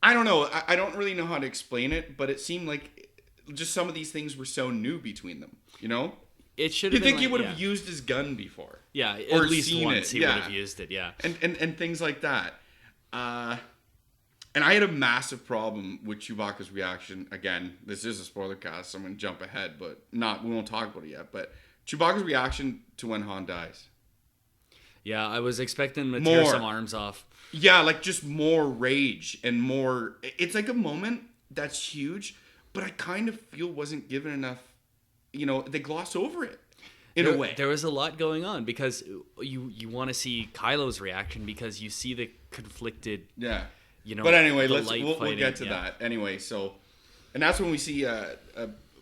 I don't know. I don't really know how to explain it, but it seemed like just some of these things were so new between them. You know, it should. You think he would have used his gun before? Yeah, or at least once he would have used it. Yeah, and things like that. And I had a massive problem with Chewbacca's reaction. Again, this is a spoiler cast, so I'm going to jump ahead, but we won't talk about it yet. But Chewbacca's reaction to when Han dies. Yeah, I was expecting him to tear some arms off. Yeah, like just more rage and more... It's like a moment that's huge, but I kind of feel wasn't given enough... they gloss over it in a way. There was a lot going on because you want to see Kylo's reaction because you see the conflicted... Yeah. But anyway, we'll get to that. Anyway, so... And that's when we see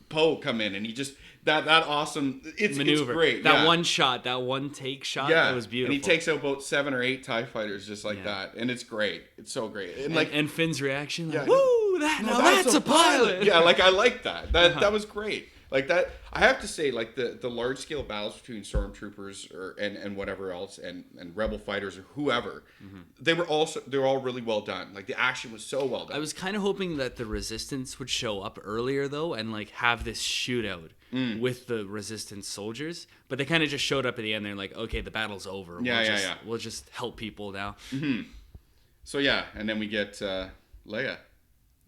Poe come in and he just... That awesome maneuver. It's great. That one shot, that one take shot, that was beautiful. And he takes out about 7 or 8 TIE fighters just like that. And it's great. It's so great. And Finn's reaction, woo, that's a pilot. Yeah, like I like that. That was great. Like that, I have to say, like the large scale battles between stormtroopers and whatever else and rebel fighters or whoever, they were all really well done. Like the action was so well done. I was kind of hoping that the Resistance would show up earlier though and like have this shootout with the Resistance soldiers, but they kind of just showed up at the end. They're like, okay, the battle's over. We'll just help people now. Mm-hmm. So yeah, and then we get Leia.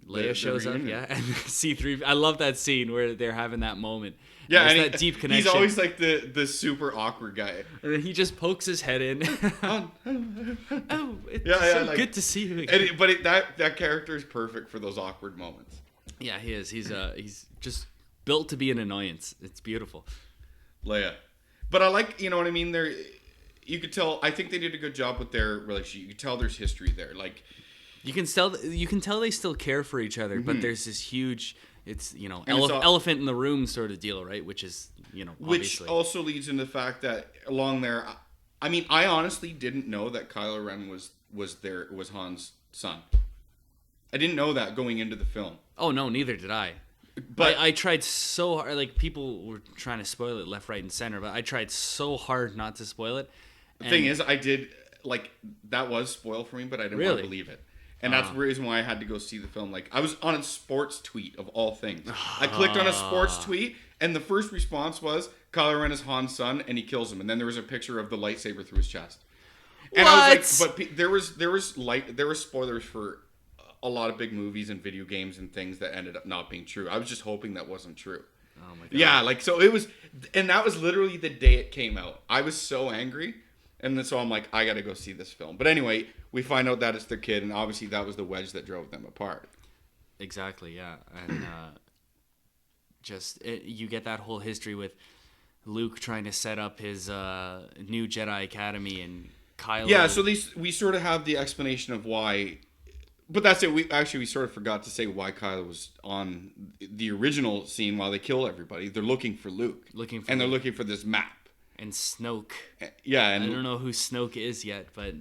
Leia shows up, yeah, and C3. I love that scene where they're having that moment. Yeah, and that deep connection. He's always like the super awkward guy, and then he just pokes his head in. It's good to see you again. That character is perfect for those awkward moments. Yeah, he is. He's just built to be an annoyance. It's beautiful. Leia, but I like what I mean. You could tell. I think they did a good job with their relationship. You could tell there's history there, like. You can tell they still care for each other, but there's this huge, elephant in the room sort of deal, right? Which is, obviously. Which also leads into the fact that along there, I mean, I honestly didn't know that Kylo Ren was Han's son. I didn't know that going into the film. Oh no, neither did I. But I tried so hard. Like people were trying to spoil it left, right, and center, but I tried so hard not to spoil it. The thing is, I did that was spoiled for me, but I didn't want to believe it. And that's the reason why I had to go see the film. Like, I was on a sports tweet of all things. I clicked on a sports tweet, and the first response was, Kylo Ren is Han's son, and he kills him. And then there was a picture of the lightsaber through his chest. And I was like, but there was spoilers for a lot of big movies and video games and things that ended up not being true. I was just hoping that wasn't true. Oh my God. Yeah, so it was, and that was literally the day it came out. I was so angry. And then so I'm like, I got to go see this film. But anyway, we find out that it's their kid, and obviously that was the wedge that drove them apart. Exactly, yeah. And you get that whole history with Luke trying to set up his new Jedi Academy and Kylo. Yeah, so we sort of have the explanation of why. But that's it. We sort of forgot to say why Kylo was on the original scene while they kill everybody. They're looking for Luke. They're looking for this map. And Snoke. Yeah, and I don't know who Snoke is yet, but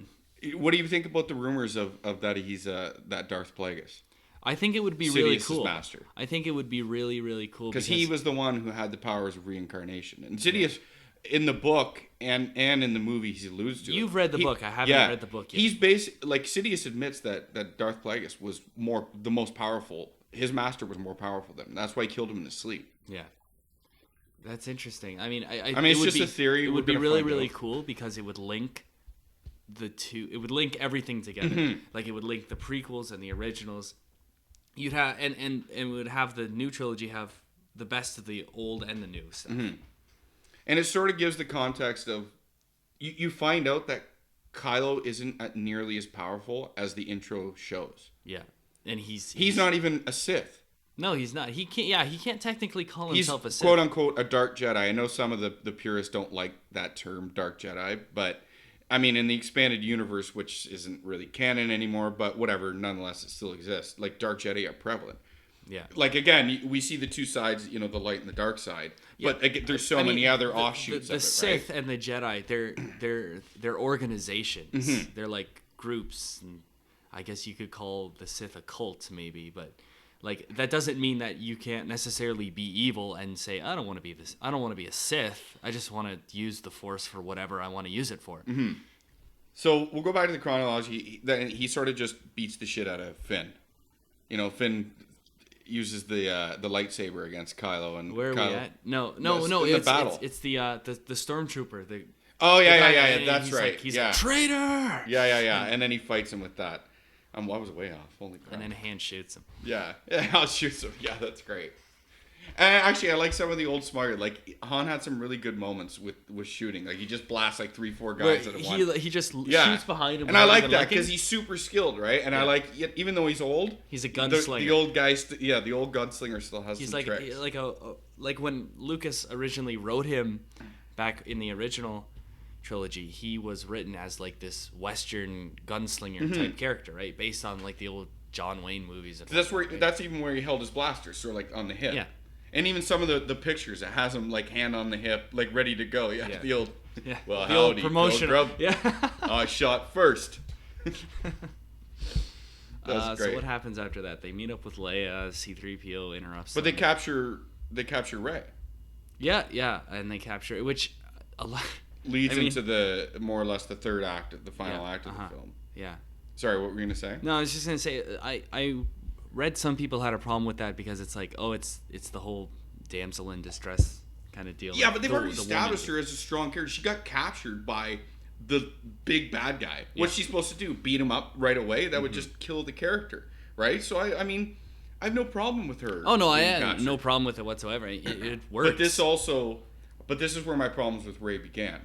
what do you think about the rumors of that he's that Darth Plagueis? I think it would be really Sidious's cool. master. I think it would be really, really cool because he was the one who had the powers of reincarnation. And Sidious, in the book and in the movie, he alludes to it. You've read the book. I haven't read the book yet. He's like Sidious admits that Darth Plagueis was the most powerful. His master was more powerful than him. That's why he killed him in his sleep. Yeah. That's interesting. I mean, it's just a theory. It would be really, really cool because it would link the two. It would link everything together. Mm-hmm. Like it would link the prequels and the originals. You'd have and would have the new trilogy have the best of the old and the new stuff. Mm-hmm. And it sort of gives the context of you find out that Kylo isn't nearly as powerful as the intro shows. Yeah, and he's not even a Sith. No, he's not. He can't. Yeah, he can't technically call himself a Sith. Quote unquote a dark Jedi. I know some of the purists don't like that term, dark Jedi, but I mean in the expanded universe, which isn't really canon anymore, but whatever. Nonetheless, it still exists. Like dark Jedi are prevalent. Yeah. Like again, we see the two sides. The light and the dark side. Yeah. But there's so many other offshoots the of it. Sith right? and the Jedi, they're organizations. Mm-hmm. They're like groups, and I guess you could call the Sith a cult, maybe, but. Like that doesn't mean that you can't necessarily be evil and say I don't want to be this. I don't want to be a Sith. I just want to use the Force for whatever I want to use it for. Mm-hmm. So we'll go back to the chronology. He sort of just beats the shit out of Finn. Finn uses the lightsaber against Kylo, and where are Kylo, we at? No. It's battle. It's the stormtrooper. Yeah. That's right. He's a traitor. Yeah. And then he fights him with that. I was way off. Holy crap. And then Han shoots him. Yeah, Han shoots him. Yeah, that's great. And actually, I like some of the old Smart. Like, Han had some really good moments with shooting. Like, he just blasts like 3-4 guys at a one. He just shoots behind him. And I like that because he's super skilled, right? And I like, even though he's old. He's a gunslinger. The old guy, the old gunslinger still has some tricks. Like when Lucas originally wrote him back in the original trilogy, he was written as like this Western gunslinger type character, right? Based on like the old John Wayne movies. That's even where he held his blaster, sort of like on the hip. Yeah. And even some of the pictures, it has him like hand on the hip, like ready to go. Yeah. The old. Yeah. Well, the old promotion. Yeah. I shot first. That's great. So what happens after that? They meet up with Leia. C-3PO interrupts. But they capture Rey. Yeah, and they capture which a lot. Leads into the more or less the third act, the final act of the film. Yeah. Sorry, what were you gonna say? No, I was just gonna say I read some people had a problem with that because it's like it's the whole damsel in distress kind of deal. Yeah, but they've already established her as a strong character. She got captured by the big bad guy. Yeah. What's she supposed to do? Beat him up right away? That would just kill the character, right? So I mean, I have no problem with her. Oh no, I have no problem with it whatsoever. It works. But this is where my problems with Rey began.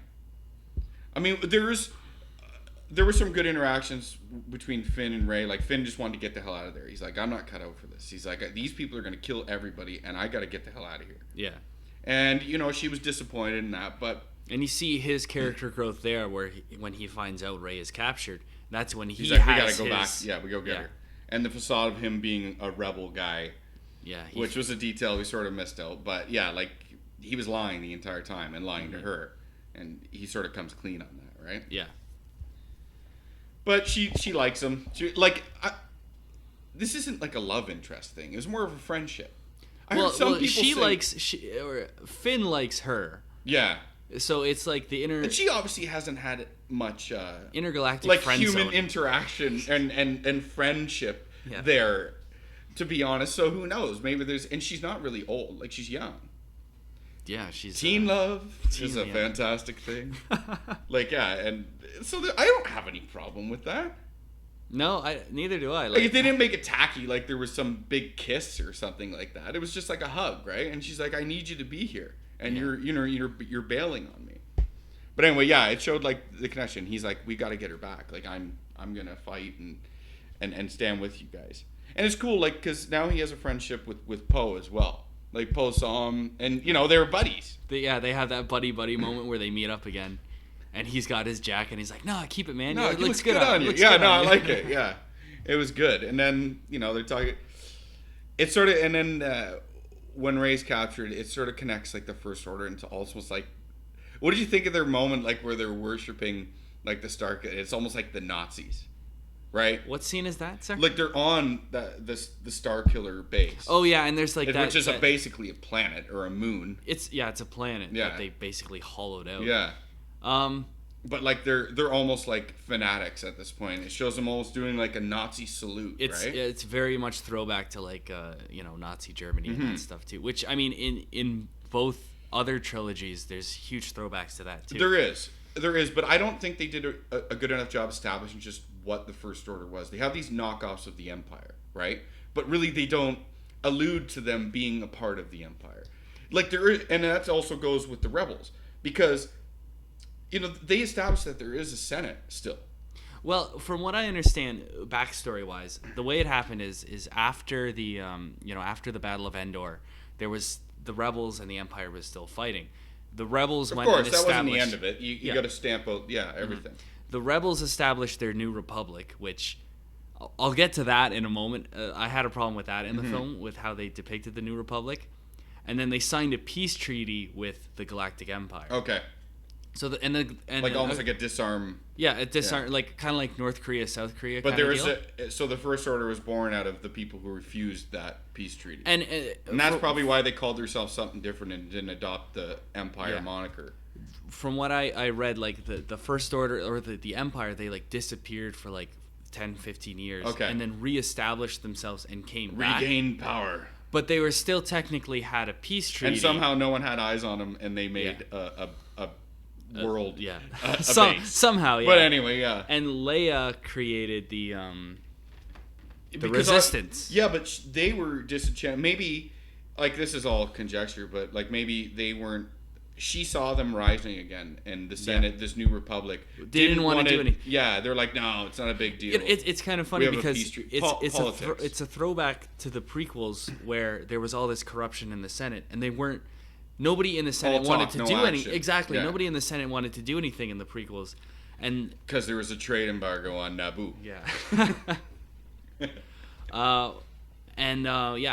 I mean, there were some good interactions between Finn and Rey. Like, Finn just wanted to get the hell out of there. He's like, I'm not cut out for this. He's like, these people are going to kill everybody, and I got to get the hell out of here. Yeah. And, she was disappointed in that, but... And you see his character growth there, where when he finds out Rey is captured, that's when he's like, we got to go back. Yeah, we go get her. And the facade of him being a rebel guy, which was a detail we sort of missed out. But, yeah, like, he was lying the entire time and lying to her. And he sort of comes clean on that, right? Yeah. But she likes him. This isn't like a love interest thing. It was more of a friendship. Finn likes her. Yeah. So it's like And she obviously hasn't had much intergalactic like friend human zone. Interaction and friendship there, to be honest. So who knows? Maybe and she's not really old. Like, she's young. Yeah, she's teen love is a fantastic thing. And so I don't have any problem with that. No, neither do I. Like, if they didn't make it tacky, like there was some big kiss or something like that, it was just like a hug, right? And she's like, "I need you to be here," and you're bailing on me. But anyway, it showed like the connection. He's like, "We got to get her back. Like, I'm gonna fight and stand with you guys." And it's cool, like, because now he has a friendship with Poe as well. Like Poe saw him, and they were buddies. They have that buddy moment where they meet up again, and he's got his jacket, and he's like, "No, keep it, man. No, it looks good on you. Yeah, no, I like it. Yeah, it was good. And then they're talking. It's sort of, and then when Rey's captured, it sort of connects like the First Order into almost like. What did you think of their moment, like where they're worshiping like the Stark? It's almost like the Nazis. Right. What scene is that, sir? Like they're on the Star Killer base. Oh yeah, and there's like which is basically a planet or a moon. It's a planet that they basically hollowed out. Yeah. But like they're almost like fanatics at this point. It shows them almost doing like a Nazi salute. Right. It's very much throwback to like Nazi Germany and that stuff too. Which I mean in both other trilogies, there's huge throwbacks to that too. There is, but I don't think they did a good enough job establishing just what the First Order was. They have these knockoffs of the Empire, right? But really, they don't allude to them being a part of the Empire. Like there is, and that also goes with the Rebels because, they established that there is a Senate still. Well, from what I understand, backstory wise, the way it happened is after the after the Battle of Endor, there was the Rebels and the Empire was still fighting. The Rebels went and established... Of course, that wasn't the end of it. You got to stamp out, everything. Mm-hmm. The Rebels established their new republic, which... I'll get to that in a moment. I had a problem with that in the film, with how they depicted the new republic. And then they signed a peace treaty with the Galactic Empire. Okay. So almost like a disarm. Yeah, a disarm, like kind of like North Korea, South Korea. But there was so the First Order was born out of the people who refused that peace treaty, and that's probably why they called themselves something different and didn't adopt the Empire moniker. From what I read, like the First Order or the Empire, they like disappeared for like 10, 15 years, and then reestablished themselves and came back, regained power. But they were still technically had a peace treaty, and somehow no one had eyes on them, and they made a world, somehow, But anyway, and Leia created the resistance. But they were disenchanted. Maybe, like, this is all conjecture, but like maybe they weren't. She saw them rising again, and the Senate, this new republic, didn't want to do anything. Yeah, they're like, no, it's not a big deal. It's kind of funny because it's a throwback to the prequels where there was all this corruption in the Senate, and they weren't. Nobody in the Senate wanted to do anything. Exactly. Yeah. Nobody in the Senate wanted to do anything in the prequels. And because there was a trade embargo on Naboo. Yeah.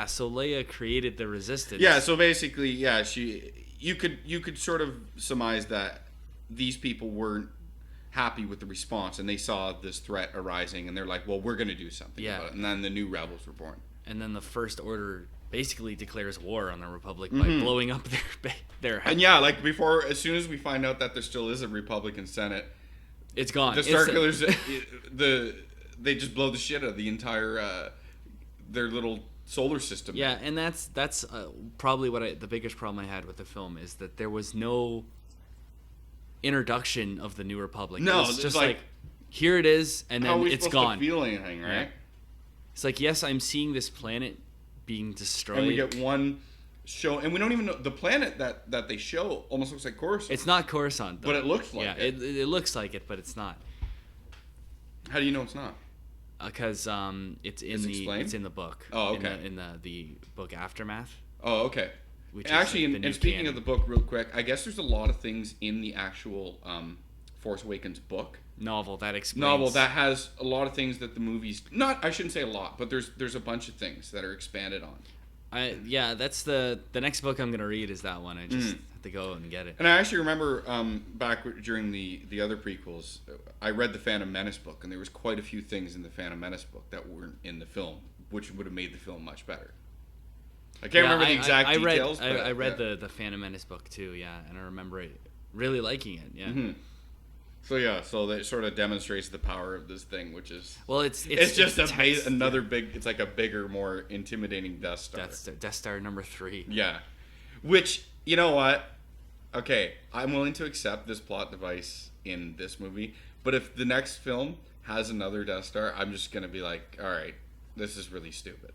So Leia created the resistance. Yeah, so basically, you could sort of surmise that these people weren't happy with the response, and they saw this threat arising, and they're like, well, we're going to do something about it. And then the new rebels were born. And then the First Order basically declares war on the Republic by blowing up their and as soon as we find out that there still is a Republican Senate, it's gone. The Star Killers, they just blow the shit out of the entire their little solar system. Yeah, and that's probably the biggest problem I had with the film is that there was no introduction of the New Republic. No, it's just like here it is, and then it's gone. To feel anything, right? Yeah. It's like, yes, I'm seeing this planet being destroyed, and we get one show, and we don't even know the planet that they show almost looks like Coruscant. It's not Coruscant, though. But it looks like it. It looks like it, but it's not. How do you know it's not? Because it's in the book. Oh, okay. In the book Aftermath. Oh, okay. Which actually, is and speaking of the book, real quick, I guess there's a lot of things in the actual Force Awakens book. Novel that has a lot of things that the movies I shouldn't say a lot, but there's a bunch of things that are expanded on. That's the next book I'm gonna read is that one. I just have to go and get it. And I actually remember back during the other prequels, I read the Phantom Menace book, and there was quite a few things in the Phantom Menace book that weren't in the film, which would have made the film much better. I can't remember the exact details. I read the Phantom Menace book too, and I remember really liking it. Yeah. Mm-hmm. So that sort of demonstrates the power of this thing, which is it's just another big. It's like a bigger, more intimidating Death Star. Death Star number 3. Yeah, which you know what? Okay, I'm willing to accept this plot device in this movie, but if the next film has another Death Star, I'm just gonna be like, all right, this is really stupid.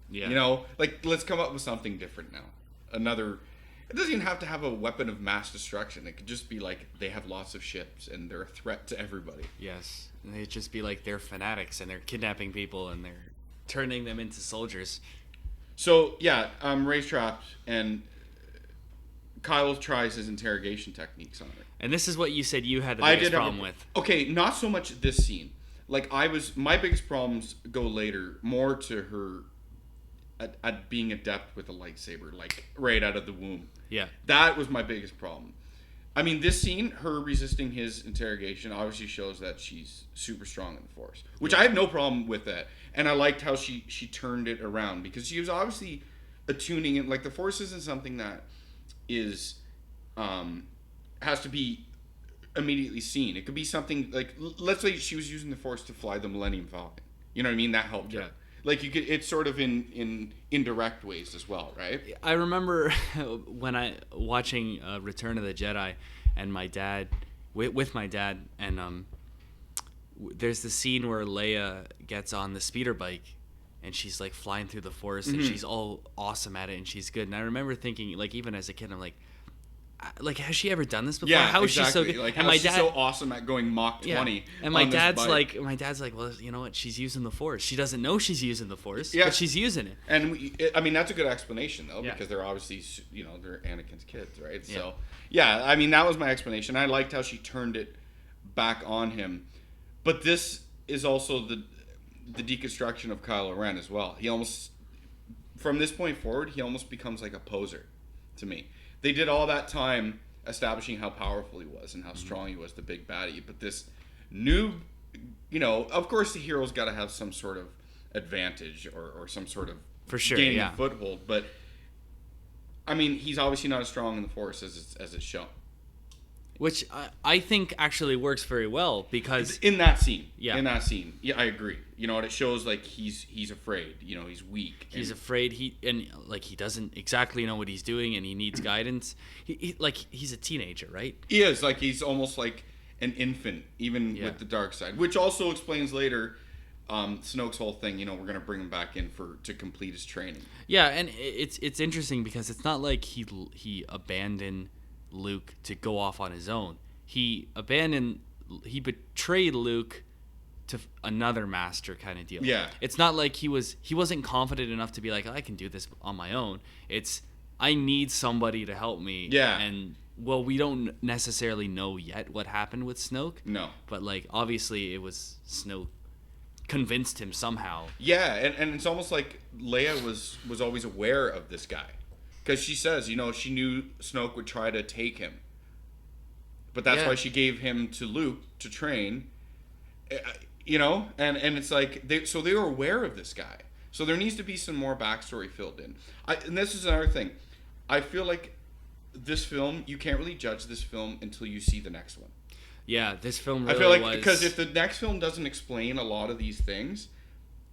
Yeah, let's come up with something different now. Another. It doesn't even have to have a weapon of mass destruction. It could just be like they have lots of ships and they're a threat to everybody. Yes. And they'd just be like they're fanatics and they're kidnapping people and they're turning them into soldiers. So yeah, Rey's trapped, and Kyle tries his interrogation techniques on her. And this is what you said you had the biggest problem with. Okay, not so much this scene. Like my biggest problems go later, more to her at being adept with a lightsaber, like right out of the womb. Yeah. That was my biggest problem. I mean, this scene, her resisting his interrogation, obviously shows that she's super strong in the Force, which I have no problem with that. And I liked how she turned it around, because she was obviously attuning it. Like, the Force isn't something that is has to be immediately seen. It could be something like, let's say she was using the Force to fly the Millennium Falcon. You know what I mean? That helped her. Like, you could, it's sort of in indirect ways as well, right? I remember when I watching Return of the Jedi, and my dad, with my dad, and there's the scene where Leia gets on the speeder bike, and she's like flying through the forest, and she's all awesome at it, and she's good. And I remember thinking, like, even as a kid, I'm like, has she ever done this before? Yeah, how is she so good? Like, how is she so awesome at going Mach 20? And my dad's like, well, you know what? She's using the Force. She doesn't know she's using the Force, but she's using it. And I mean, that's a good explanation though, because they're obviously, they're Anakin's kids, right? Yeah. So yeah, I mean, that was my explanation. I liked how she turned it back on him, but this is also the deconstruction of Kylo Ren as well. He almost, from this point forward, he almost becomes like a poser to me. They did all that time establishing how powerful he was and how strong he was, the big baddie. But this new, of course the hero's got to have some sort of advantage or some sort of gaining a foothold. But, I mean, he's obviously not as strong in the Force as it's shown. Which I think actually works very well, because in that scene, I agree. You know what, it shows like he's afraid. He's weak. He's afraid. He doesn't exactly know what he's doing, and he needs guidance. He's a teenager, right? He is, like, he's almost like an infant, even with the dark side, which also explains later Snoke's whole thing. We're gonna bring him back in to complete his training. Yeah, and it's interesting because it's not like he abandoned Luke to go off on his own. He betrayed Luke to another master kind of deal. Yeah. It's not like he wasn't confident enough to be like, I can do this on my own. It's, I need somebody to help me. Yeah. And, well, we don't necessarily know yet what happened with Snoke. No. But, like, obviously it was Snoke convinced him somehow. Yeah, and it's almost like Leia was always aware of this guy. Because she says, she knew Snoke would try to take him. But that's why she gave him to Luke to train. And it's like, they were aware of this guy. So there needs to be some more backstory filled in. And this is another thing. I feel like this film, you can't really judge this film until you see the next one. Yeah, this film really I feel like, because if the next film doesn't explain a lot of these things,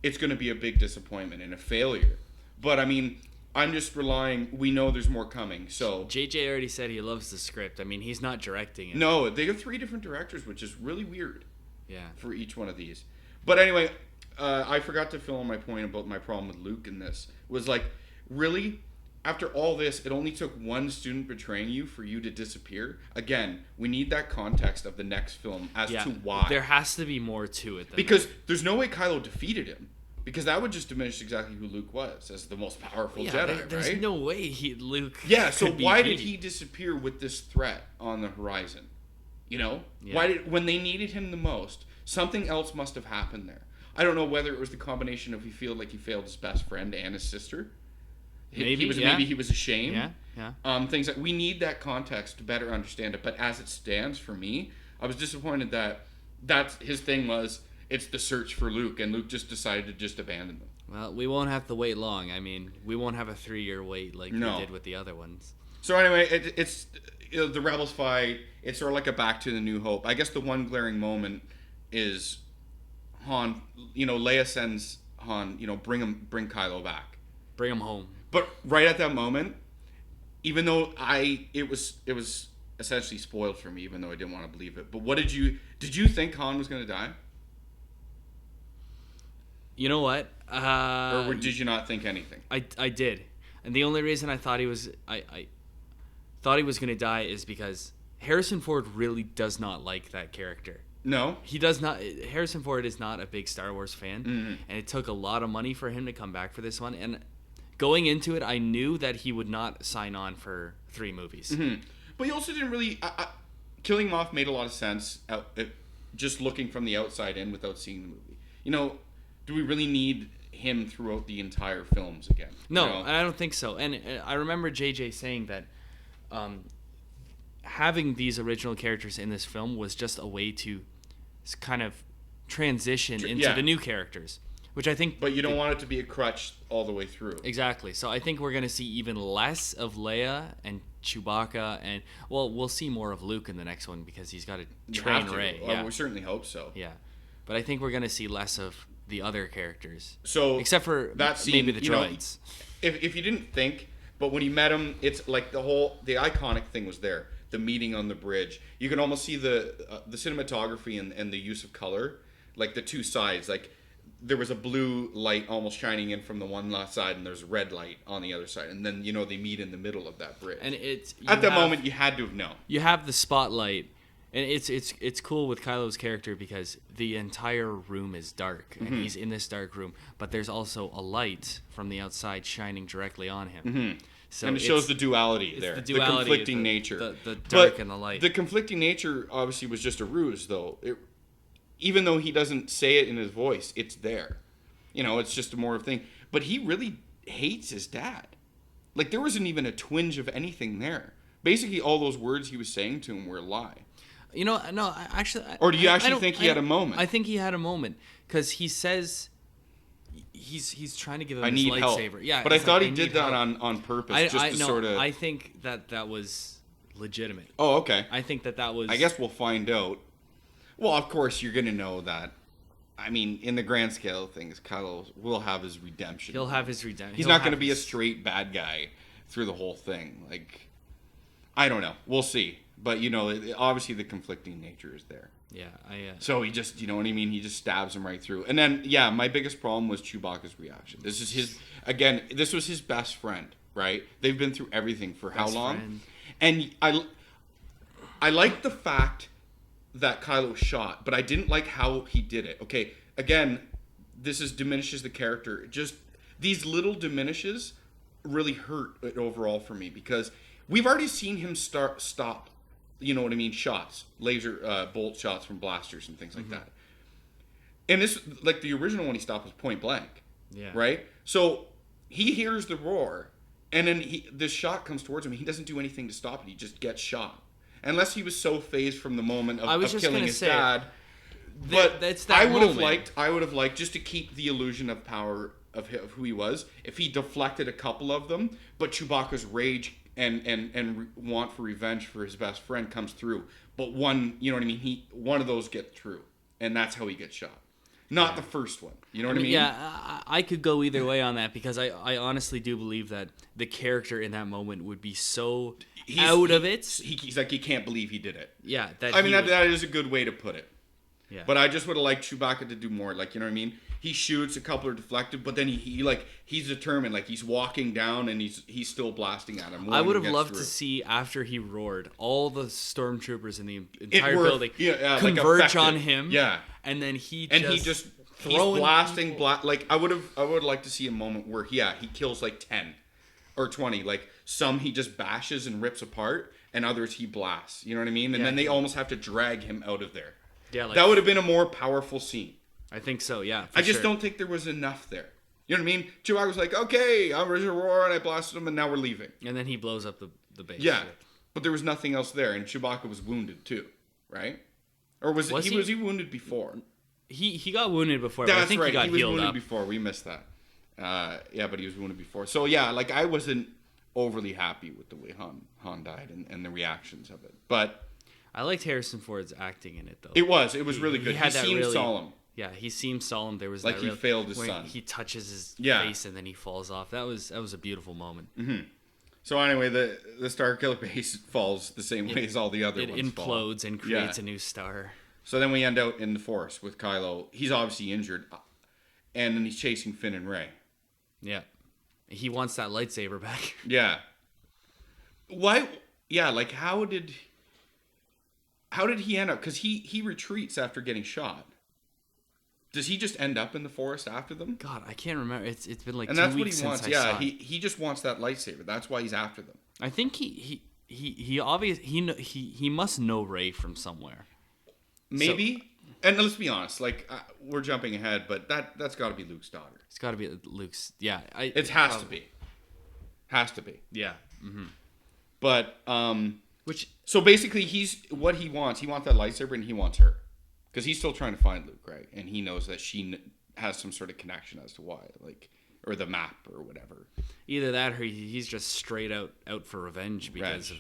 it's going to be a big disappointment and a failure. But, I mean, I'm just relying, we know there's more coming, so... JJ already said he loves the script. I mean, he's not directing it. No, they have 3 different directors, which is really weird. Yeah. For each one of these. But anyway, I forgot to fill in my point about my problem with Luke in this. Was like, really? After all this, it only took one student betraying you for you to disappear? Again, we need that context of the next film as to why. There has to be more to it. Because there's no way Kylo defeated him. Because that would just diminish exactly who Luke was as the most powerful Jedi, there's right? no way Luke. Yeah, so why did he disappear with this threat on the horizon? Yeah. When they needed him the most, something else must have happened there. I don't know whether it was the combination of he feel like he failed his best friend and his sister. Maybe he was ashamed. Yeah. Things like, we need that context to better understand it. But as it stands for me, I was disappointed that's his thing was. It's the search for Luke, and Luke just decided to just abandon them. Well, we won't have to wait long. I mean, we won't have a 3-year wait like we did with the other ones. So anyway, it's the Rebels fight. It's sort of like a Back to the New Hope. I guess the one glaring moment is Han. Leia sends Han. Bring Kylo back. Bring him home. But right at that moment, even though it was essentially spoiled for me, even though I didn't want to believe it. But what did you think Han was going to die? You know what? Or did you not think anything? I did, and the only reason I thought he was going to die is because Harrison Ford really does not like that character. No, he does not. Harrison Ford is not a big Star Wars fan, and it took a lot of money for him to come back for this one. And going into it, I knew that he would not sign on for 3 movies. Mm-hmm. But you also didn't really... killing him off made a lot of sense, just looking from the outside in without seeing the movie. You know, do we really need him throughout the entire films again? No, you know? I don't think so. And I remember JJ saying that having these original characters in this film was just a way to kind of transition into the new characters, which I think... But you don't want it to be a crutch all the way through. Exactly. So I think we're going to see even less of Leia and Chewbacca, and, well, we'll see more of Luke in the next one because he's got to train Rey. Well, we certainly hope so. Yeah. But I think we're going to see less of the other characters. So except for that scene, maybe the droids. If you didn't think, but when he met him, it's like the iconic thing was there. The meeting on the bridge. You can almost see the cinematography and the use of color, like the two sides. Like there was a blue light almost shining in from the one side, and there's red light on the other side, and then they meet in the middle of that bridge. And at that moment you had to have known. You have the spotlight, and it's cool with Kylo's character because the entire room is dark, and he's in this dark room, but there's also a light from the outside shining directly on him. Mm-hmm. So and it shows the duality there, the conflicting nature, the dark and the light. The conflicting nature obviously was just a ruse, though. Even though he doesn't say it in his voice, it's there. It's just a more of thing. But he really hates his dad. Like, there wasn't even a twinge of anything there. Basically, all those words he was saying to him were a lie. No, actually... Or do you actually think he had a moment? I think he had a moment, because he says... He's trying to give him his lightsaber. Help. Yeah, but I thought he did that on purpose, sort of... I think that was legitimate. Oh, okay. I think that was... I guess we'll find out. Well, of course, you're going to know that. I mean, in the grand scale of things, Kylo will have his redemption. He'll have his redemption. He's not going to be a straight bad guy through the whole thing. Like, I don't know. We'll see. But, obviously the conflicting nature is there. Yeah, So he just, you know what I mean? He just stabs him right through. And then, yeah, my biggest problem was Chewbacca's reaction. This was his best friend, right? They've been through everything for how long? Friend. And I like the fact that Kylo shot, but I didn't like how he did it. Okay, again, diminishes the character. Just these little diminishes really hurt it overall for me because we've already seen him stop, you know what I mean, shots, laser bolt shots from blasters and things like that. And this, like the original one he stopped was point blank. Yeah. Right? So he hears the roar, and then this shot comes towards him. He doesn't do anything to stop it. He just gets shot. Unless he was so phased from the moment of killing his dad. But I would have liked just to keep the illusion of power of who he was, if he deflected a couple of them, but Chewbacca's rage and want for revenge for his best friend comes through. But one, you know what I mean? One of those gets through, and that's how he gets shot. Not the first one. You know what I mean? Yeah, I could go either way on that because I honestly do believe that the character in that moment would be so out of it. He's like, he can't believe he did it. Yeah. That is a good way to put it. Yeah. But I just would have liked Chewbacca to do more. Like, you know what I mean? He shoots, a couple are deflected, but then he's determined. Like, he's walking down and he's still blasting at him. I would have loved to see, after he roared, all the stormtroopers in the entire building converge on him. Yeah. And then he's blasting. Like, I would like to see a moment where, he kills like 10 or 20. Like, some he just bashes and rips apart, and others he blasts. You know what I mean? And then they almost have to drag him out of there. Yeah, like, that would have been a more powerful scene. I think so, yeah. I just don't think there was enough there. You know what I mean? Chewbacca was like, okay, I was a roar and I blasted him and now we're leaving. And then he blows up the base. Yeah, but there was nothing else there, and Chewbacca was wounded too, right? Or was he wounded before? He got wounded before, but That's I think right. he got was healed wounded up. before. We missed that. Yeah, but he was wounded before. So yeah, like I wasn't overly happy with the way Han died and the reactions of it. But I liked Harrison Ford's acting in it though. It was really good. He seemed solemn. Yeah, he seemed solemn. There was like he failed his son. He touches his face and then he falls off. That was a beautiful moment. Mm-hmm. So anyway, the Starkiller base falls the same way as all the other ones. It implodes and creates a new star. So then we end out in the Force with Kylo. He's obviously injured, and then he's chasing Finn and Rey. Yeah, he wants that lightsaber back. Yeah. Why? Yeah, like how did he end up? Because he retreats after getting shot. Does he just end up in the forest after them? God, I can't remember. It's been like And 2 that's what weeks he wants. since I Yeah, saw it. he just wants that lightsaber. That's why he's after them. I think he obviously he must know Rey from somewhere. Maybe. And let's be honest, like we're jumping ahead, but that's got to be Luke's daughter. It's got to be Luke's. Yeah, It has to be. Has to be. Yeah. Mm-hmm. But Which so basically, he's what he wants. He wants that lightsaber, and he wants her, because he's still trying to find Luke, right? And he knows that she has some sort of connection as to why, like, or the map or whatever. either that or he's just straight out for revenge because of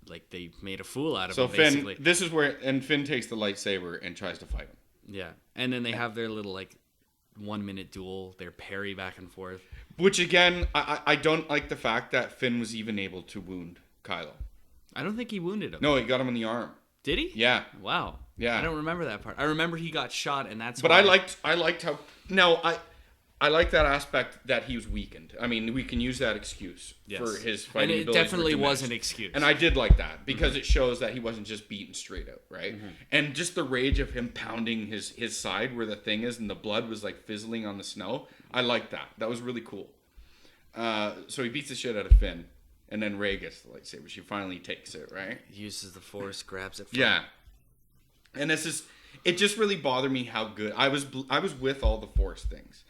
like they made a fool out of him. So Basically. Finn, this is where Finn takes the lightsaber and tries to fight him. Yeah, and then they have their little like 1 minute duel. Their parry back and forth. Which again, I don't like the fact that Finn was even able to wound Kylo. I don't think he wounded him. No, he got him in the arm. Did he? Yeah. Wow. Yeah. I don't remember that part. I remember he got shot, and that's. But why... I liked how. No, I like that aspect that he was weakened. I mean, we can use that excuse for his fighting and it abilities definitely were was diminished. an excuse. And I did like that because it shows that he wasn't just beaten straight out, right? And just the rage of him pounding his side where the thing is and the blood was like fizzling on the snow. I liked that. That was really cool. So he beats the shit out of Finn, and then Rey gets the lightsaber. She finally takes it, right? He uses the Force, grabs it. From Yeah. And it just really bothered me how good I was with all the Force things.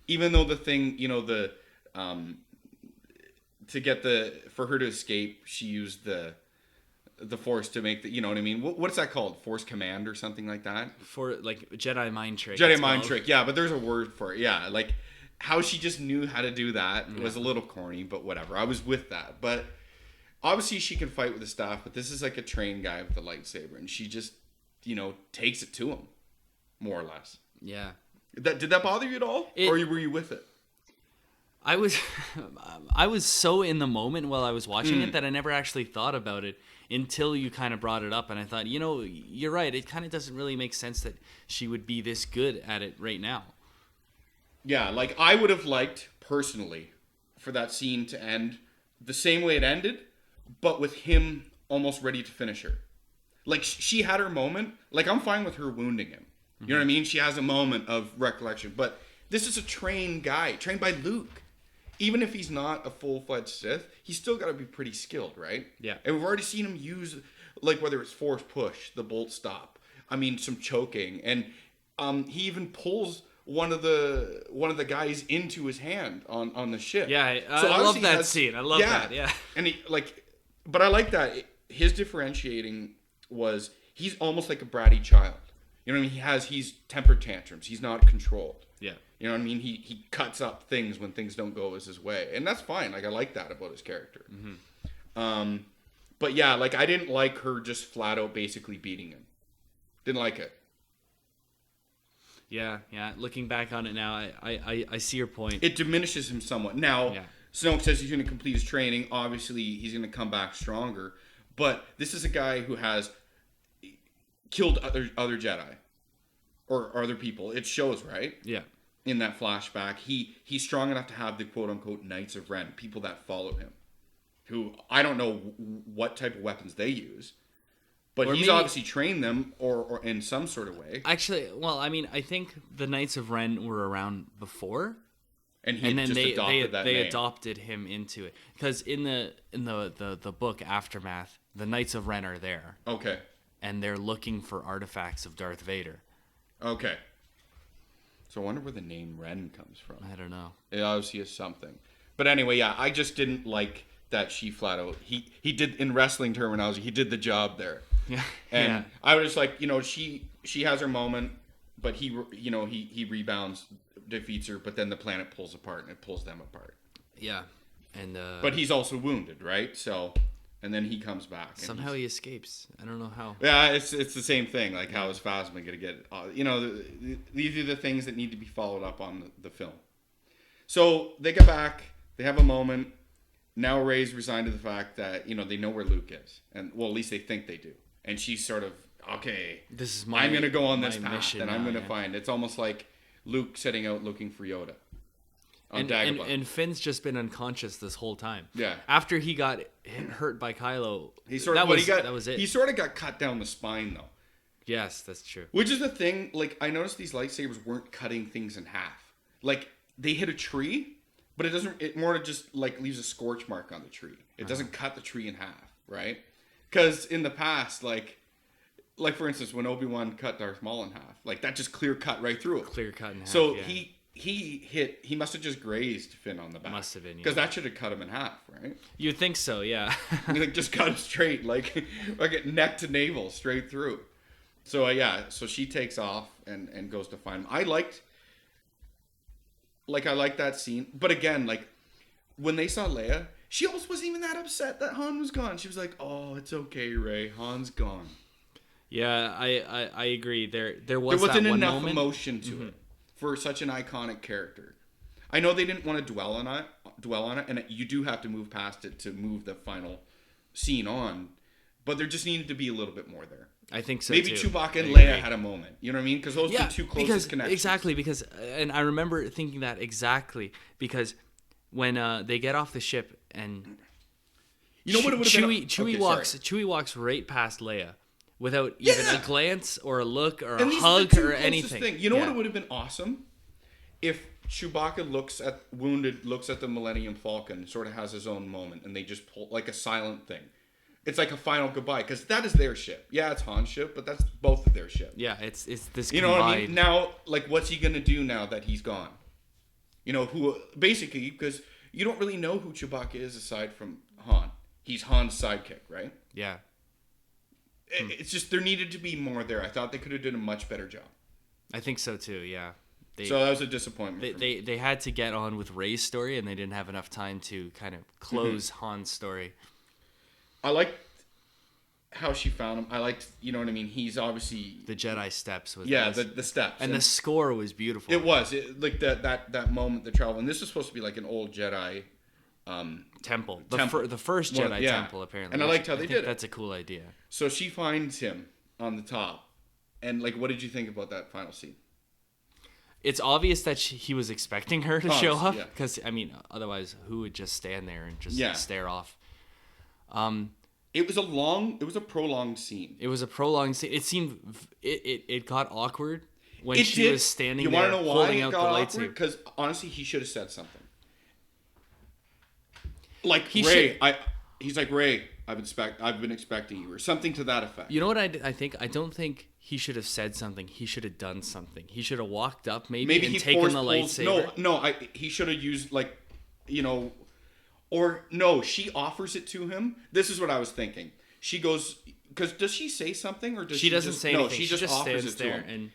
Even though the thing, for her to escape, she used the Force to make the, you know what I mean? What's that called? Force command or something like that? For like Jedi mind trick. Jedi mind trick, yeah, but there's a word for it. Yeah, like how she just knew how to do that was a little corny, but whatever. I was with that. But obviously she can fight with the staff, but this is like a trained guy with a lightsaber, and she just, takes it to him, more or less. Yeah. Did that bother you at all? Or were you with it? I was so in the moment while I was watching it that I never actually thought about it until you kind of brought it up, and I thought, you're right. It kind of doesn't really make sense that she would be this good at it right now. Yeah, like I would have liked personally for that scene to end the same way it ended, but with him almost ready to finish her. Like she had her moment. Like I'm fine with her wounding him. You know what I mean? She has a moment of recollection, but this is a trained guy, trained by Luke. Even if he's not a full-fledged Sith, he's still got to be pretty skilled, right? Yeah. And we've already seen him use, like, whether it's force push, the bolt stop. I mean, some choking, and he even pulls one of the guys into his hand on the ship. Yeah, I love that scene. I love that. Yeah. And but I like that his differentiating was he's almost like a bratty child. You know what I mean? He's temper tantrums. He's not controlled. Yeah. You know what I mean? He cuts up things when things don't go as his way. And that's fine. Like, I like that about his character. But yeah, like, I didn't like her just flat out basically beating him. Didn't like it. Yeah. Looking back on it now, I see your point. It diminishes him somewhat. Now, Snoke says he's going to complete his training. Obviously, he's going to come back stronger. But this is a guy who has killed other Jedi or other people. It shows, right? Yeah. In that flashback, he's strong enough to have the quote unquote Knights of Ren, people that follow him, who I don't know what type of weapons they use, but he's obviously trained them or in some sort of way. Actually, well, I mean, I think the Knights of Ren were around before, and then they they adopted him into it because in the book Aftermath, the Knights of Ren are there. Okay. And they're looking for artifacts of Darth Vader. Okay. So I wonder where the name Ren comes from. I don't know. It obviously is something. But anyway, yeah, I just didn't like that she flat out. He did, in wrestling terminology, he did the job there. Yeah. And I was just like, she has her moment, but he rebounds, defeats her, but then the planet pulls apart and it pulls them apart. Yeah. And but he's also wounded, right? So... And then he comes back. Somehow he escapes. I don't know how. Yeah, it's the same thing. Like, how is Phasma going to get... these are the things that need to be followed up on the film. So, they get back. They have a moment. Now Rey's resigned to the fact that, they know where Luke is. And, well, at least they think they do. And she's sort of, okay, I'm going to go on this path. And I'm going to find... It's almost like Luke setting out looking for Yoda. And Finn's just been unconscious this whole time. Yeah. After he got hurt by Kylo, that was it. He sort of got cut down the spine, though. Yes, that's true. Which is the thing, like, I noticed these lightsabers weren't cutting things in half. Like, they hit a tree, but it more just, like, leaves a scorch mark on the tree. It doesn't cut the tree in half, right? Because in the past, like for instance, when Obi-Wan cut Darth Maul in half, like, that just clear cut right through it. Clear cut in half, So yeah. he must have just grazed Finn on the back. Must have been, yeah. Because that should have cut him in half, right? You'd think so, yeah. Like, just cut him straight, like neck to navel, straight through. So, so she takes off and goes to find him. I liked that scene. But again, like, when they saw Leia, she almost wasn't even that upset that Han was gone. She was like, oh, it's okay, Rey. Han's gone. Yeah, I agree. There There was wasn't that one enough moment. emotion to it for such an iconic character. I know they didn't want to dwell on it, and you do have to move past it to move the final scene on. But there just needed to be a little bit more there. I think so, Maybe too. Chewbacca and I Leia agree. had a moment. You know what I mean? Because those are the two closest connections. Exactly, and I remember thinking that exactly, because when they get off the ship and You know what it would have been? Chewie walks right past Leia without even a glance or a look or a And these are the hug two or closest anything. things. You know what it would have been awesome? If Chewbacca looks at the Millennium Falcon, sort of has his own moment, and they just pull like a silent thing. It's like a final goodbye, because that is their ship. Yeah, it's Han's ship, but that's both of their ship. Yeah, it's this. You know what I mean? Now, like, what's he gonna do now that he's gone? You know, who basically, because you don't really know who Chewbacca is aside from Han. He's Han's sidekick, right? Yeah. It's just there needed to be more there. I thought they could have done a much better job. I think so too. Yeah. So that was a disappointment. for me. They had to get on with Rey's story, and they didn't have enough time to kind of close Han's story. I liked how she found him. I liked, you know what I mean? He's obviously The Jedi steps was the steps. and the score was beautiful. It was like that moment, the travel. And this is supposed to be like an old Jedi temple. temple. The first Well, Jedi yeah. temple, apparently. And I liked how they think did it. That's a cool idea. So she finds him on the top. And like, what did you think about that final scene? It's obvious that he was expecting her to show Obviously, up, yeah. because I mean, otherwise, who would just stand there and just Yeah. stare off? It was a prolonged scene. It was a prolonged scene. It seemed it got awkward when It she did. was standing You there want to know why holding it out got the awkward? lightsaber. Because honestly, he should have said something. Like, He Ray, he's like, Ray, I've been expecting you, or something to that effect. You know what I think? I don't think he should have said something. He should have done something. He should have walked up maybe and he taken force the pulls- lightsaber. He should have used, like, you know, or no, she offers it to him. This is what I was thinking. She goes, because does she say something, or does She doesn't just, say anything. No, she just offers stands it to there, him. and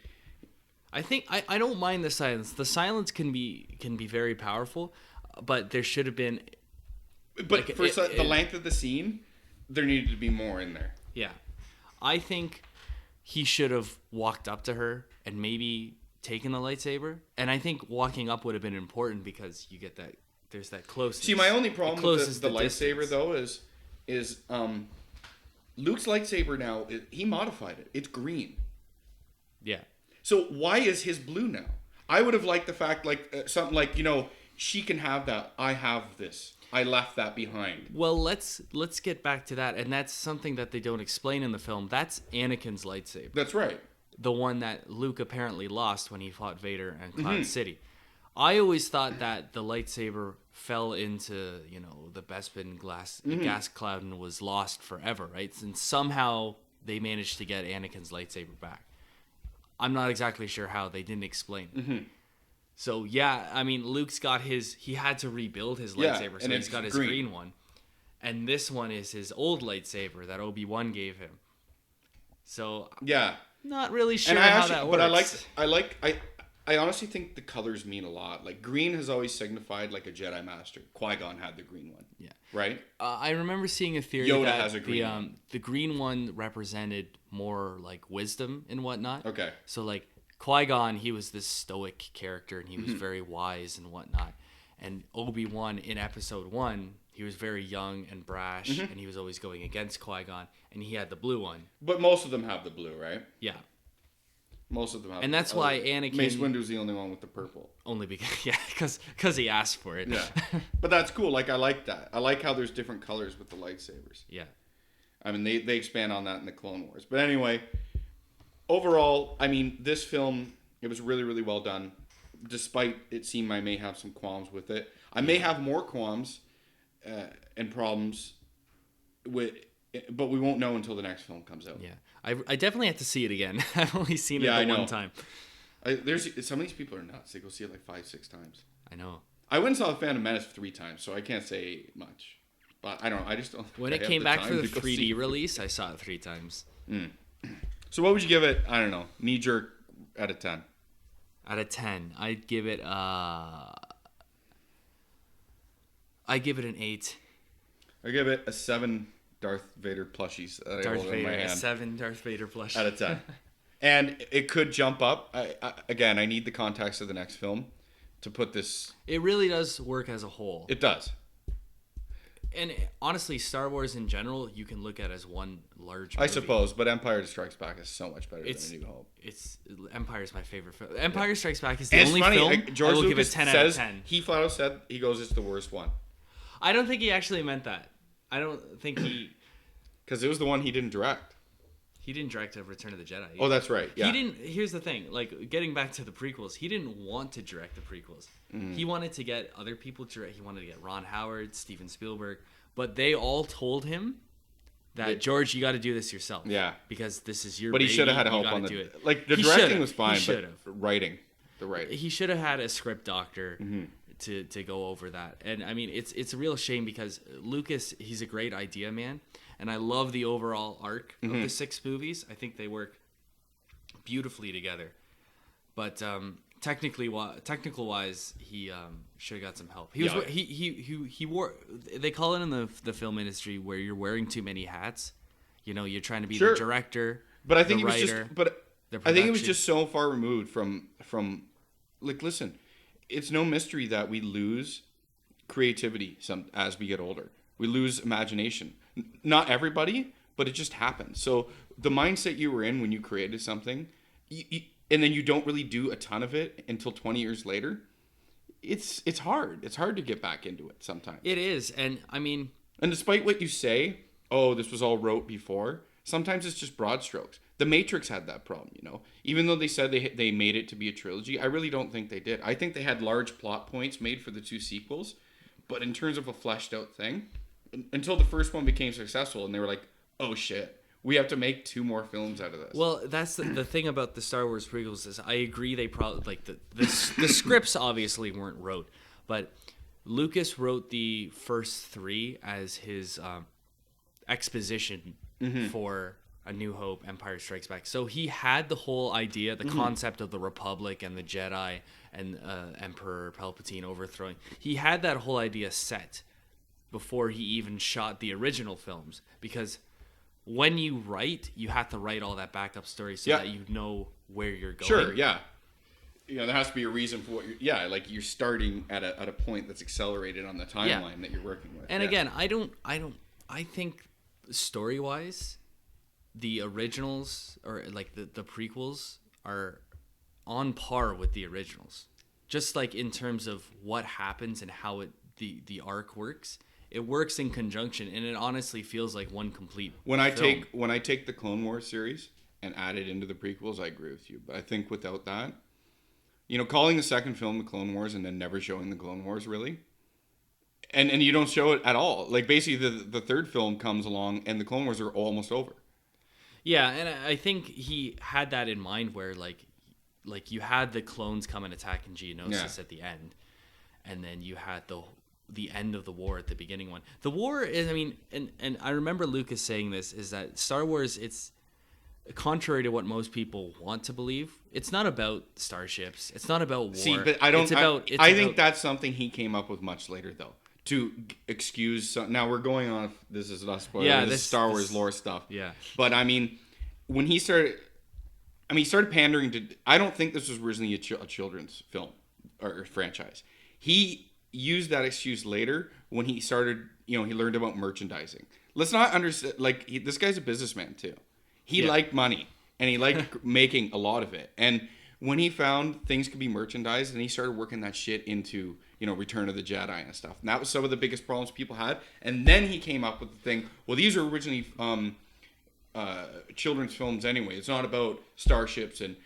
I think I don't mind the silence. The silence can be very powerful, but there should have been. But like, for the length of the scene, there needed to be more in there. Yeah, I think he should have walked up to her and maybe taken the lightsaber. And I think walking up would have been important, because you get that there's that closeness. See, my only problem with the lightsaber, distance. though, is Luke's lightsaber now, he modified it. It's green. Yeah. So why is his blue now? I would have liked the fact, like, something like, you know, she can have that. I have this. I left that behind. Well, let's get back to that, and that's something that they don't explain in the film. That's Anakin's lightsaber, That's right. the one that Luke apparently lost when he fought Vader and Cloud City. I always thought that the lightsaber fell into, you know, the Bespin gas cloud and was lost forever, right? And somehow they managed to get Anakin's lightsaber back. I'm not exactly sure how. They didn't explain. So, yeah, I mean, Luke's got he had to rebuild his lightsaber, so and he's it's got his green. green one. And this one is his old lightsaber that Obi-Wan gave him. So, Yeah. not really sure And how that works. But I honestly think the colors mean a lot. Like, green has always signified, like, a Jedi Master. Qui-Gon had the green one. Yeah. Right? I remember seeing a theory Yoda that has a green one. the green one represented more like wisdom and whatnot. Okay. So like Qui-Gon, he was this stoic character and he was very wise and whatnot. And Obi-Wan in episode 1, he was very young and brash and he was always going against Qui-Gon, and he had the blue one. But most of them have the blue, right? Yeah. Most of them have And that's why Anakin Mace Windu's the only one with the purple. only because he asked for it. Yeah. But that's cool. Like, I like that. I like how there's different colors with the lightsabers. Yeah. I mean, they expand on that in the Clone Wars. But anyway, overall, I mean, this film, it was really, really well done. Despite it seem I may have some qualms with it. I may have more qualms and problems with, but we won't know until the next film comes out. Yeah, I definitely have to see it again. I've only seen it one time. There's some of these people are nuts. They go see it like 5-6 times. I know. I went and saw The Phantom Menace 3 times, so I can't say much. But I don't know. I just don't. When it came back for the 3D release, I saw it 3 times. So what would you give it? I don't know. Knee jerk out of 10. Out of 10, I'd give it an 8. I give it a 7 Darth Vader plushies that I hold in my hand. 7 Darth Vader plushies. Out of 10. And it could jump up. I need the context of the next film to put this. It really does work as a whole. It does. And honestly, Star Wars in general, you can look at as one large movie. I suppose, but Empire Strikes Back is so much better than A New Hope. Empire's my favorite film. Empire Strikes Back is the only film George I will Lucas give a 10 says, out of 10. He flat out said, he goes, it's the worst one. I don't think he actually meant that. I don't think he... Because it was the one he didn't direct. He didn't direct Return of the Jedi. Oh, that's right. Yeah. He didn't... Here's the thing. Like, getting back to the prequels, he didn't want to direct the prequels. He wanted to get other people to direct. He wanted to get Ron Howard, Steven Spielberg. But they all told him that, George, you got to do this yourself. Yeah. Because this is your But he baby, should have had help on the... Like, the directing was fine, but the writing. He should have had a script doctor to go over that. And, I mean, it's a real shame because Lucas, he's a great idea man. And I love the overall arc of the 6 movies. I think they work beautifully together. But... technical wise, he should have got some help. He wore. They call it in the film industry where you're wearing too many hats. You know, you're trying to be the director, but I think the it was writer, just. But I think it was just so far removed from. Like, listen, it's no mystery that we lose creativity as we get older. We lose imagination. Not everybody, but it just happens. So the mindset you were in when you created something. And then you don't really do a ton of it until 20 years later. It's hard. It's hard to get back into it sometimes. It is. And I mean... And despite what you say, oh, this was all wrote before, sometimes it's just broad strokes. The Matrix had that problem, you know. Even though they said they made it to be a trilogy, I really don't think they did. I think they had large plot points made for the 2 sequels. But in terms of a fleshed out thing, until the first one became successful and they were like, oh shit. We have to make 2 more films out of this. Well, that's the thing about the Star Wars prequels is I agree they probably like the scripts obviously weren't wrote, but Lucas wrote the first 3 as his exposition for A New Hope, Empire Strikes Back. So he had the whole idea, the concept of the Republic and the Jedi and Emperor Palpatine overthrowing. He had that whole idea set before he even shot the original films because when you write, you have to write all that backup story so that you know where you're going. Sure, yeah. You know, there has to be a reason for what you're... Yeah, like you're starting at a point that's accelerated on the timeline that you're working with. And again, I think story-wise, the originals, or like the prequels, are on par with the originals. Just like in terms of what happens and how the arc works. It works in conjunction, and it honestly feels like one complete when I take the Clone Wars series and add it into the prequels, I agree with you. But I think without that, you know, calling the second film the Clone Wars and then never showing the Clone Wars really, and you don't show it at all. Like basically the third film comes along and the Clone Wars are almost over. Yeah, and I think he had that in mind where like you had the clones come and attack in Geonosis at the end, and then you had the end of the war at the beginning one. The war is, I mean, and I remember Lucas saying this, is that Star Wars, it's contrary to what most people want to believe. It's not about starships. It's not about war. See, but I think that's something he came up with much later, though, to excuse. Now we're going on. This is not spoiler. Yeah, this is Star Wars lore stuff. Yeah. But I mean, when he started pandering to. I don't think this was originally a children's film or franchise. He used that excuse later when he started, you know, he learned about merchandising. Let's not understand, like, this guy's a businessman too. He liked money and he liked making a lot of it. And when he found things could be merchandised, and he started working that shit into, you know, Return of the Jedi and stuff. And that was some of the biggest problems people had. And then he came up with the thing, well, these are originally children's films anyway. It's not about starships and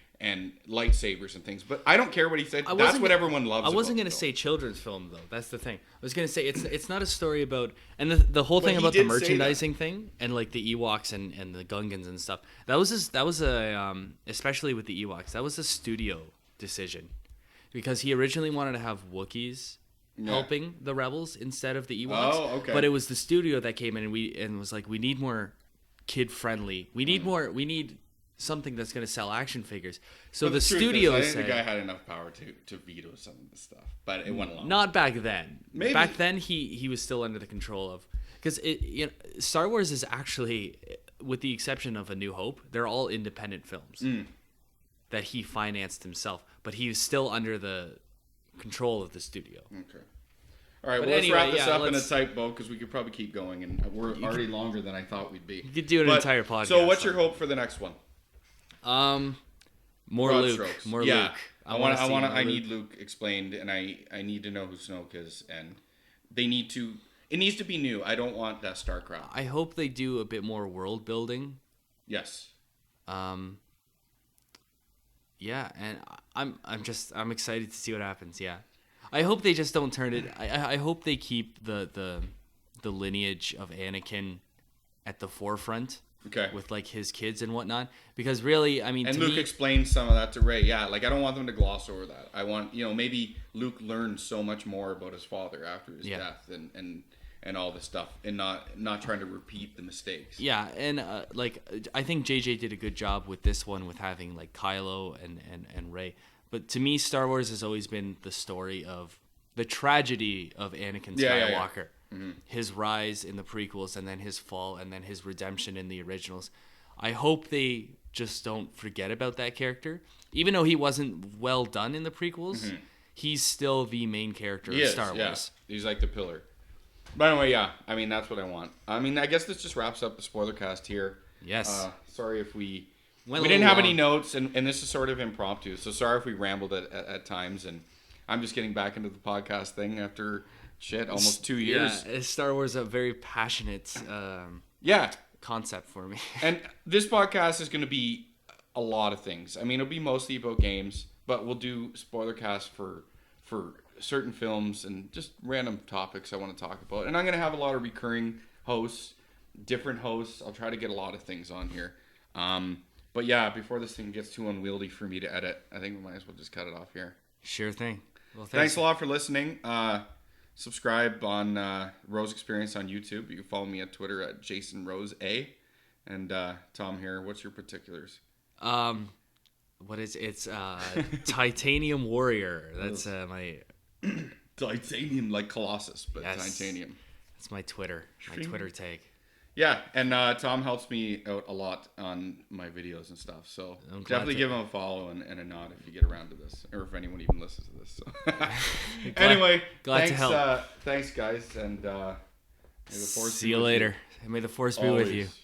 lightsabers and things. But I don't care what he said. That's what everyone loves. I wasn't going to say children's film though. That's the thing. I was going to say it's not a story about, and the whole thing about the merchandising thing and like the Ewoks and the Gungans and stuff. That was especially with the Ewoks. That was a studio decision, because he originally wanted to have Wookiees helping the rebels instead of the Ewoks. Oh, okay. But it was the studio that came in and was like, we need more kid friendly. We need something that's going to sell action figures. So the studio said, the guy had enough power to veto some of the stuff, but it went along. Not back then. Maybe. Back then he was still under the control of, because Star Wars is actually, with the exception of A New Hope, they're all independent films that he financed himself, but he was still under the control of the studio. Okay. All right, But well, let's anyway, wrap this up in a let's- tight bow, because we could probably keep going, and we're already longer than I thought we'd be. You could do an entire podcast. So what's your hope for the next one? More Broad Luke. strokes. More yeah. Luke. I need Luke explained, and I need to know who Snoke is, and it needs to be new. I don't want that StarCraft. I hope they do a bit more world building. Yes. Yeah, and I'm excited to see what happens. Yeah, I hope they just don't turn it. I hope they keep the lineage of Anakin at the forefront. Okay. With like his kids and whatnot, because really, I mean, And to Luke me, explains some of that to Rey. Yeah, like I don't want them to gloss over that. I want, maybe Luke learned so much more about his father after his death and all this stuff, and not trying to repeat the mistakes. yeah, and like I think JJ did a good job with this one, with having like Kylo and Rey. But to me, Star Wars has always been the story of the tragedy of Anakin Skywalker. Yeah. Mm-hmm. His rise in the prequels, and then his fall, and then his redemption in the originals. I hope they just don't forget about that character. Even though he wasn't well done in the prequels, he's still the main character of Star Wars. He's like the pillar. But anyway, yeah, I mean, that's what I want. I mean, I guess this just wraps up the spoiler cast here. Yes. Sorry if we Went a didn't little have any long. notes, and this is sort of impromptu, so sorry if we rambled at times, and I'm just getting back into the podcast thing after... almost 2 years. Yeah, Star Wars is a very passionate concept for me. And this podcast is going to be a lot of things. I mean, it'll be mostly about games, but we'll do spoiler cast for certain films and just random topics I want to talk about. And I'm going to have a lot of recurring hosts, different hosts. I'll try to get a lot of things on here. But yeah, before this thing gets too unwieldy for me to edit, I think we might as well just cut it off here. Sure thing. Well, Thanks a lot for listening. Subscribe on Rose Experience on YouTube. You can follow me on Twitter at JasonRoseA. And Tom here, what's your particulars? What is it's Titanium Warrior. That's my Titanium, like Colossus, but Yes. titanium. that's my Twitter tag. Yeah, and Tom helps me out a lot on my videos and stuff. So I'm glad definitely to- give him a follow and a nod if you get around to this, or if anyone even listens to this. So. Anyway, glad to thanks, help. Thanks, guys, and may the force See be you with later. May the force be with you. Always.